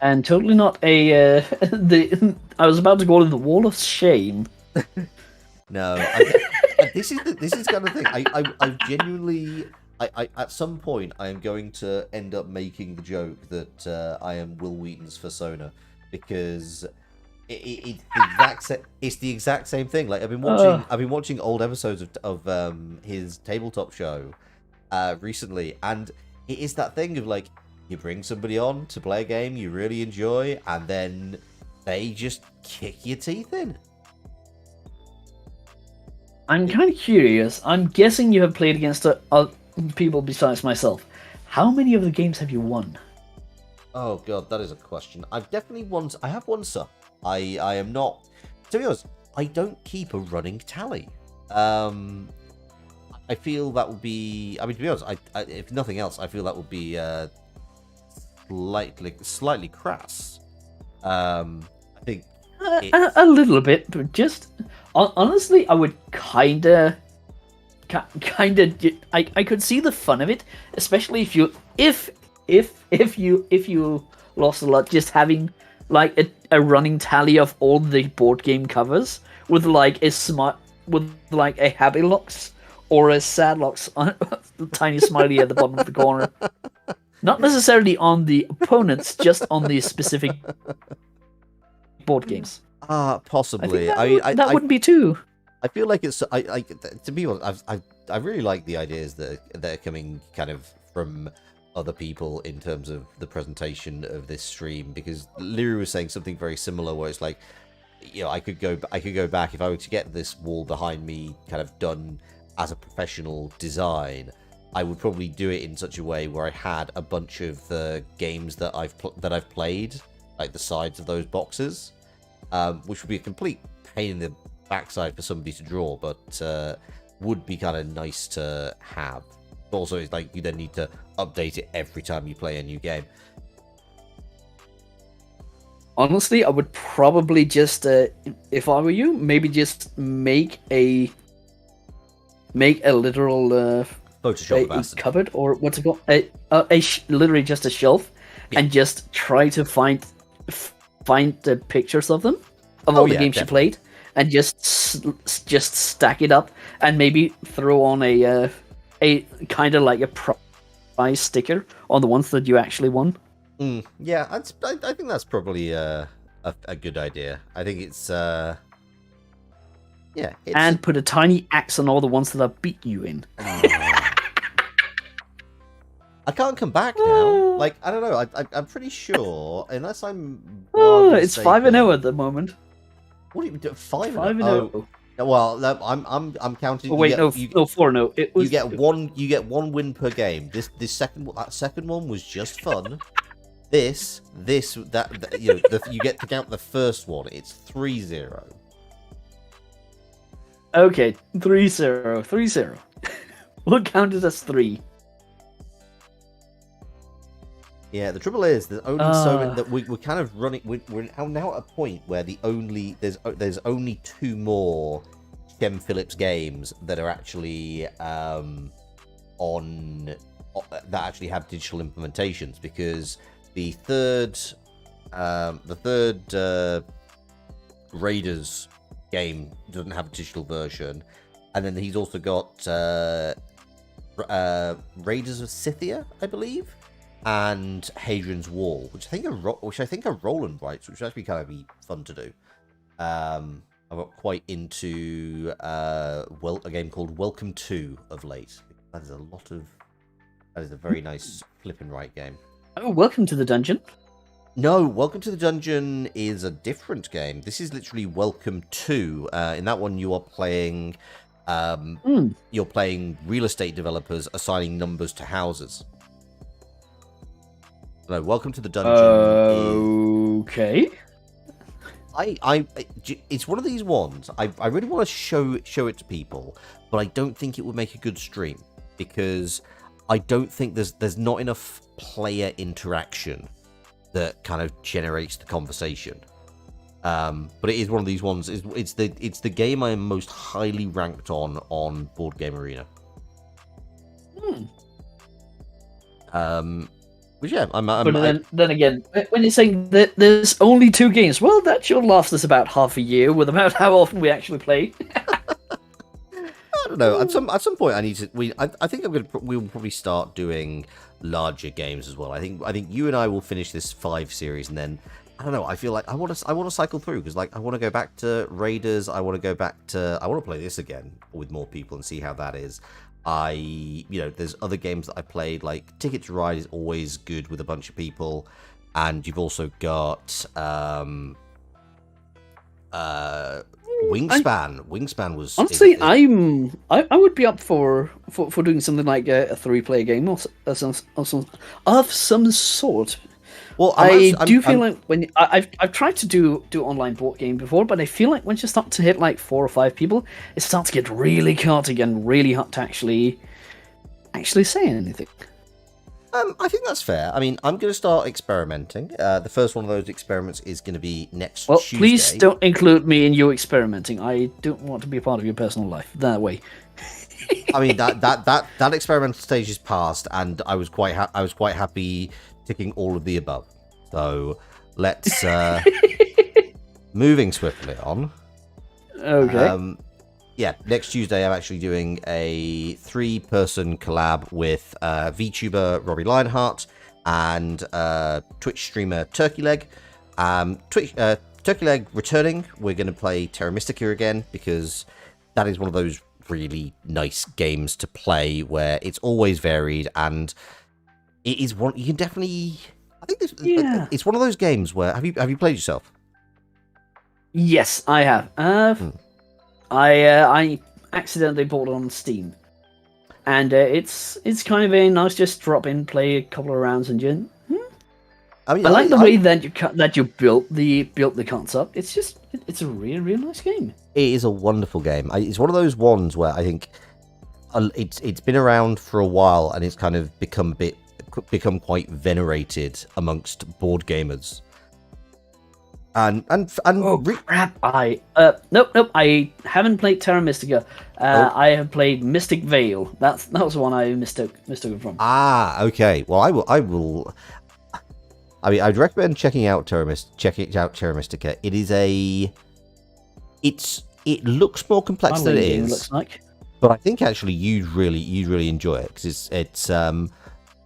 And totally not a I was about to call it the wall of shame. No, this is kind of thing. I genuinely, at some point I am going to end up making the joke that I am Will Wheaton's Persona, because it's the exact same thing. Like I've been watching old episodes of his tabletop show recently, and it is that thing of like, you bring somebody on to play a game you really enjoy, and then they just kick your teeth in. I'm kind of curious. I'm guessing you have played against people besides myself. How many of the games have you won? Oh god, that is a question. I've definitely won. I have won some. I am not. To be honest, I don't keep a running tally. I feel that would be. I mean, to be honest, if nothing else, I feel that would be slightly crass. I think a little bit, but just honestly, I would kind of. I could see the fun of it, especially if you lost a lot, just having like a running tally of all the board game covers with like a happy locks or a sad locks on tiny smiley at the bottom of the corner. Not necessarily on the opponents, just on the specific board games. Possibly. That wouldn't be too. I feel like it's. To be honest, I really like the ideas that are coming kind of from other people in terms of the presentation of this stream, because Lyru was saying something very similar, where it's like, you know, I could go back if I were to get this wall behind me kind of done as a professional design. I would probably do it in such a way where I had a bunch of the games that I've played, like the sides of those boxes, which would be a complete pain in the backside for somebody to draw, but would be kind of nice to have. But also, it's like you then need to update it every time you play a new game. Honestly, I would probably just, if I were you, maybe just make a literal Photoshop cupboard, or what's it called? Literally just a shelf, yeah. And just try to find the pictures of them, of all the games you played, and just stack it up, and maybe throw on a kind of like a prize sticker on the ones that you actually won. Yeah, I think that's probably a good idea. I think it's and put a tiny X on all the ones that I beat you in. I can't come back now. Like, I don't know. I'm pretty sure, unless I'm. It's 5-0 at the moment. What do you do? 5-0. 5-0. Well, I'm counting. Oh, wait, no, 4-0. You get one win per game. That second one was just fun. That you know, you get to count the first one. It's 3-0. Okay, 3-0. We'll count it as 3. Yeah, the trouble is there's only so many that we're kind of running. We're now at a point where there's only 2 more Shem Phillips games that are actually that actually have digital implementations, because the third Raiders game doesn't have a digital version, and then he's also got Raiders of Scythia, I believe, and Hadrian's Wall, which I think are Roland rights, which would actually kind of be fun to do. I got quite into a game called Welcome to of late. That is a very nice flip and write game. Oh, Welcome to the Dungeon. No, Welcome to the Dungeon is a different game. This is literally Welcome to. In that one, you are playing. You're playing real estate developers assigning numbers to houses. No, Welcome to the Dungeon. Okay. It's one of these ones. I really want to show it to people, but I don't think it would make a good stream because I don't think there's not enough player interaction that kind of generates the conversation. But it is one of these ones. It's the game I am most highly ranked on Board Game Arena. Which yeah, then again, when you're saying that there's only 2 games, well, that should last us about half a year with about how often we actually play. I don't know. At some point, I need to. I think we will probably start doing larger games as well. I think you and I will finish this 5 series, and then I don't know. I feel like I want to cycle through because like I want to go back to Raiders. I want to play this again with more people and see how that is. There's other games that I played, like Ticket to Ride is always good with a bunch of people, and you've also got Wingspan. Wingspan was honestly, I would be up for doing something like a 3-player game or of some sort. Well, I feel like when I've tried to do online board game before, but I feel like once you start to hit like 4 or 5 people, it starts to get really chaotic and really hard to actually say anything. I think that's fair. I mean, I'm going to start experimenting. The first one of those experiments is going to be next Tuesday. Please don't include me in you experimenting. I don't want to be a part of your personal life that way. I mean, that experimental stage is past, and I was quite happy ticking all of the above. So let's moving swiftly on. Okay. Yeah, next Tuesday I'm actually doing a 3-person collab with VTuber Robbie Lionheart and Twitch streamer Turkey Leg. Turkey Leg returning. We're going to play Terra Mystica again because that is one of those really nice games to play where it's always varied and it is one you can definitely. I think it's one of those games where have you played yourself? Yes, I have. I accidentally bought it on Steam, and it's kind of a nice just drop in, play a couple of rounds, and just. I like the way that you built the concept. It's a really nice game. It is a wonderful game. It's one of those ones where I think it's been around for a while and it's kind of become quite venerated amongst board gamers. And crap! Nope. I haven't played Terra Mystica. I have played Mystic Vale. That was the one I mistook it from. Ah, okay. Well, I will. I mean, I'd recommend checking out Terra Mystica. It looks more complex than it is. Looks like. But I think actually you'd really enjoy it because it's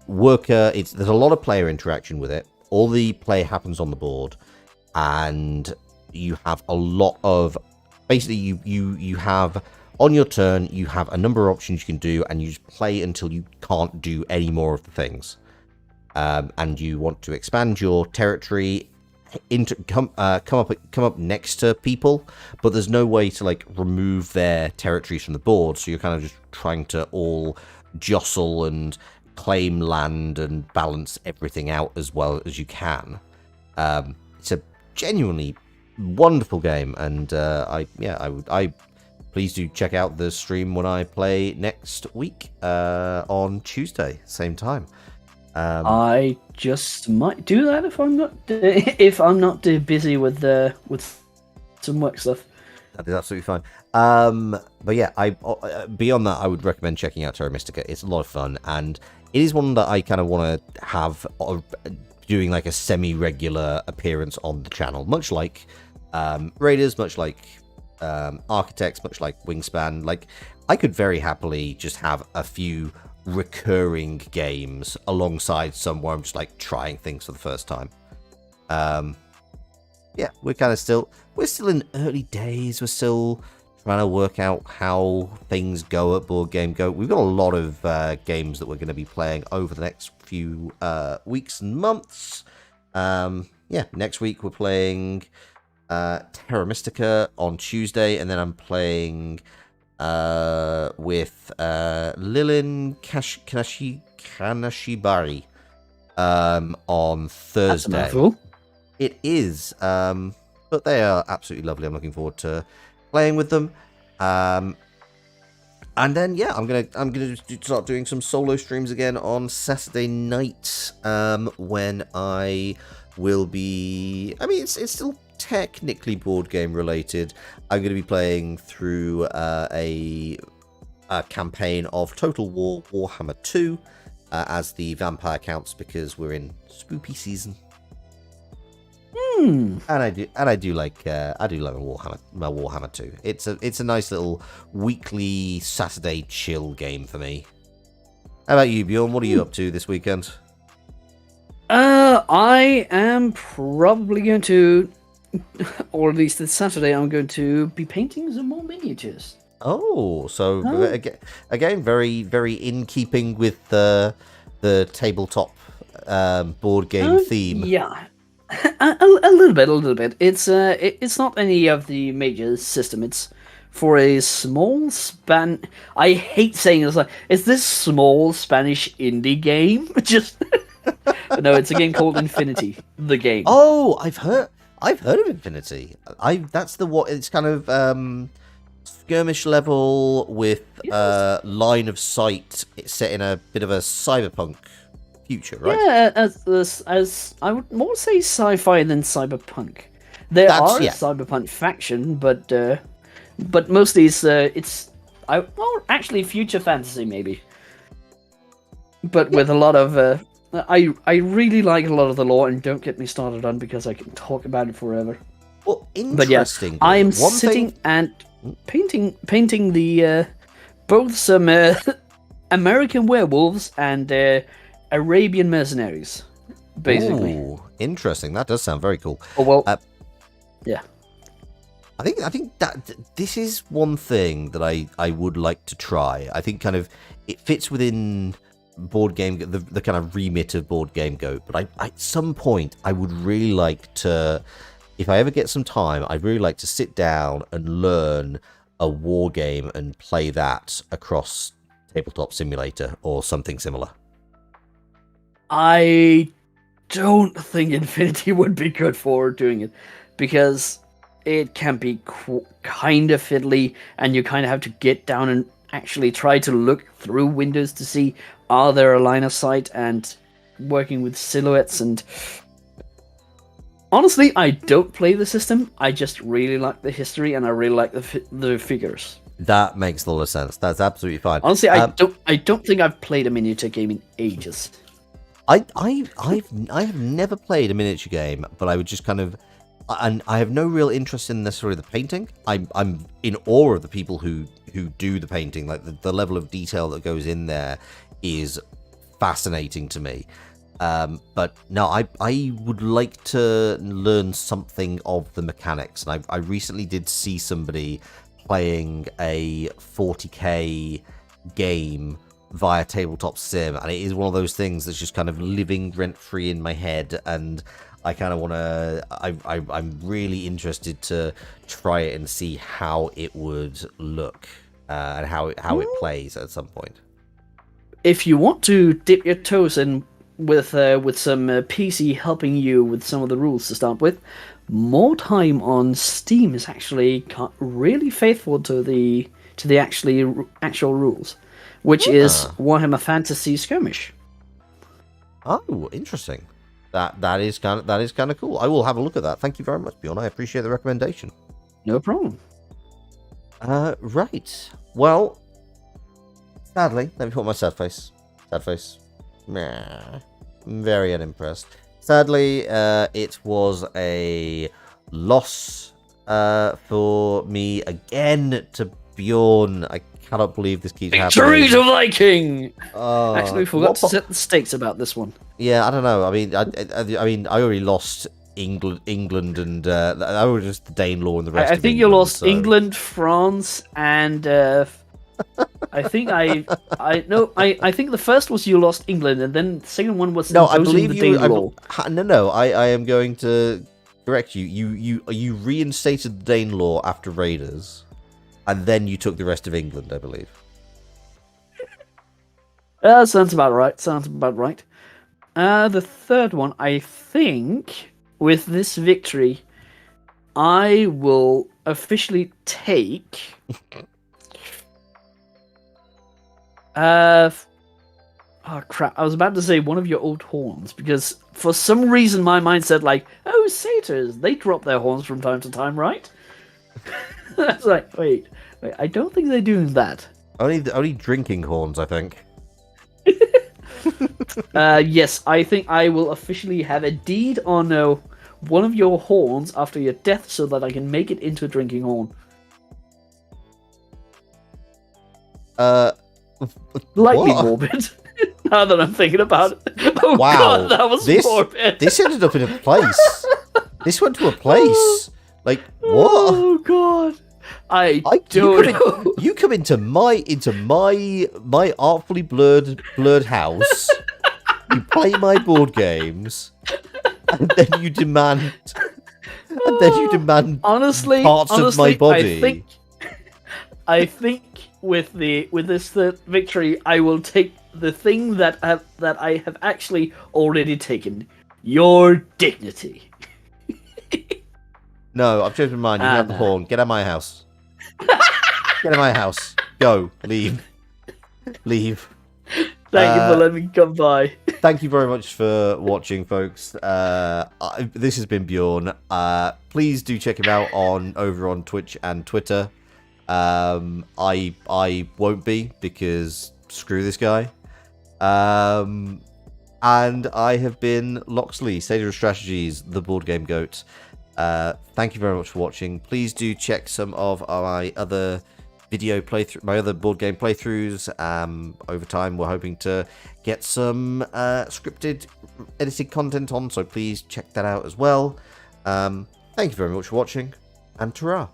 worker. There's a lot of player interaction with it. All the play happens on the board, and you have a lot of basically you have on your turn you have a number of options you can do, and you just play until you can't do any more of the things. And you want to expand your territory, come up next to people, but there's no way to like remove their territories from the board. So you're kind of just trying to all jostle and claim land and balance everything out as well as you can. It's a genuinely wonderful game, and I please do check out the stream when I play next week on Tuesday, same time. I just might do that if I'm not too busy with some work stuff. That is absolutely fine. But yeah, beyond that, I would recommend checking out Terra Mystica. It's a lot of fun, and it is one that I kind of want to have doing like a semi-regular appearance on the channel, much like Raiders, much like Architects, much like Wingspan. Like, I could very happily just have a few recurring games alongside some where I'm just like trying things for the first time. Yeah, we're still in early days. We're still trying to work out how things go at Board Game Go. We've got a lot of games that we're going to be playing over the next few weeks and months. Yeah, next week we're playing Terra Mystica on Tuesday, and then I'm playing with Lilin Kanashibari on That's a Thursday. mouthful. It is, but they are absolutely lovely. I'm looking forward to playing with them. And then yeah, I'm gonna start doing some solo streams again on Saturday night. When I will be. I mean, it's still technically board game related. I'm going to be playing through a campaign of Total War Warhammer 2 as the vampire counts because we're in spoopy season. And I do like my Warhammer 2. It's a nice little weekly Saturday chill game for me. How about you, Bjorn? What are you up to this weekend? I am probably going to, or at least this Saturday, I'm going to be painting some more miniatures. Oh, so again, very, very in keeping with the tabletop board game theme. Yeah, a little bit. It's not any of the major system. It's for a small span. I hate saying it's like, is this small Spanish indie game? Just no, it's a game called Infinity, the game. Oh, I've heard of Infinity. That's the what it's kind of skirmish level with line of sight. It's set in a bit of a cyberpunk future, right? Yeah, as I would more say sci-fi than cyberpunk. There are a cyberpunk faction, but mostly it's actually future fantasy maybe. But with a lot of I really like a lot of the lore, and don't get me started on because I can talk about it forever. Well, interesting. But yeah, I'm sitting and painting the both some American werewolves and Arabian mercenaries, basically. Ooh, interesting. That does sound very cool. Oh well, yeah. I think that this is one thing that I would like to try. I think kind of it fits within board game the kind of remit of Board Game Goat, but at some point I would really like to, if I ever get some time, I'd really like to sit down and learn a war game and play that across Tabletop Simulator or something similar. I don't think Infinity would be good for doing it because it can be kind of fiddly, and you kind of have to get down and actually try to look through windows to see are there a line of sight, and working with silhouettes. And honestly, I don't play the system. I just really like the history, and I really like the figures. That makes a lot of sense. That's absolutely fine. Honestly, I don't think I've played a miniature game in ages. I've never played a miniature game, but I would just kind of, and I have no real interest in necessarily the painting. I'm in awe of the people who do the painting. Like the level of detail that goes in there is fascinating to me. But no, I would like to learn something of the mechanics. And I recently did see somebody playing a 40k game via Tabletop Sim, and it is one of those things that's just kind of living rent-free in my head, and I kind of want to, I'm really interested to try it and see how it would look and how it plays at some point. If you want to dip your toes in with some PC helping you with some of the rules to start with, More Time on Steam is actually really faithful to the actual rules, which is Warhammer Fantasy Skirmish. Oh, interesting. That is kind of cool. I will have a look at that. Thank you very much, Bjorn. I appreciate the recommendation. No problem. Right. Well, sadly, let me put my sad face. Sad face. Nah. I'm very unimpressed. Sadly, it was a loss for me again to Bjorn. I cannot believe this keeps happening. Victory to Viking! Actually, we forgot to set the stakes about this one. Yeah, I don't know. I mean, I already lost England, and I was just the Danelaw and the rest. I think you lost England, France, and I think I think the first was you lost England, and then the second one was I believe the Danelaw. No. I am going to correct you. You reinstated the Danelaw after Raiders, and then you took the rest of England, I believe. Sounds about right. The third one, I think, with this victory, I will officially take. Oh crap! I was about to say one of your old horns because for some reason my mind said like, oh, satyrs, they drop their horns from time to time, right? That's like, wait, I don't think they're doing that. Only drinking horns, I think. Yes, I think I will officially have a deed on one of your horns after your death so that I can make it into a drinking horn. Lightly morbid. Now that I'm thinking about it. Oh wow, god, that was morbid. This ended up in a place. This went to a place. Like, what? Oh god. I don't know. You come into my artfully blurred house. You play my board games, and then you demand honestly, parts of my body. I think with this third victory, I will take the thing that I have actually already taken. Your dignity. No, I've changed my mind. You can have the horn. Get out of my house. Get out of my house. Go. Leave. Leave. Thank you for letting me come by. Thank you very much for watching, folks. This has been Bjorn. Please do check him out over on Twitch and Twitter. I won't be because screw this guy. And I have been Loxley, Satyr of Strategies, the board game goat. Thank you very much for watching. Please do check some of my other my other board game playthroughs. Over time, we're hoping to get some scripted, edited content on, so please check that out as well. Thank you very much for watching, and ta-ra.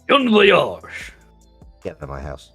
Bon voyage. Get out of my house.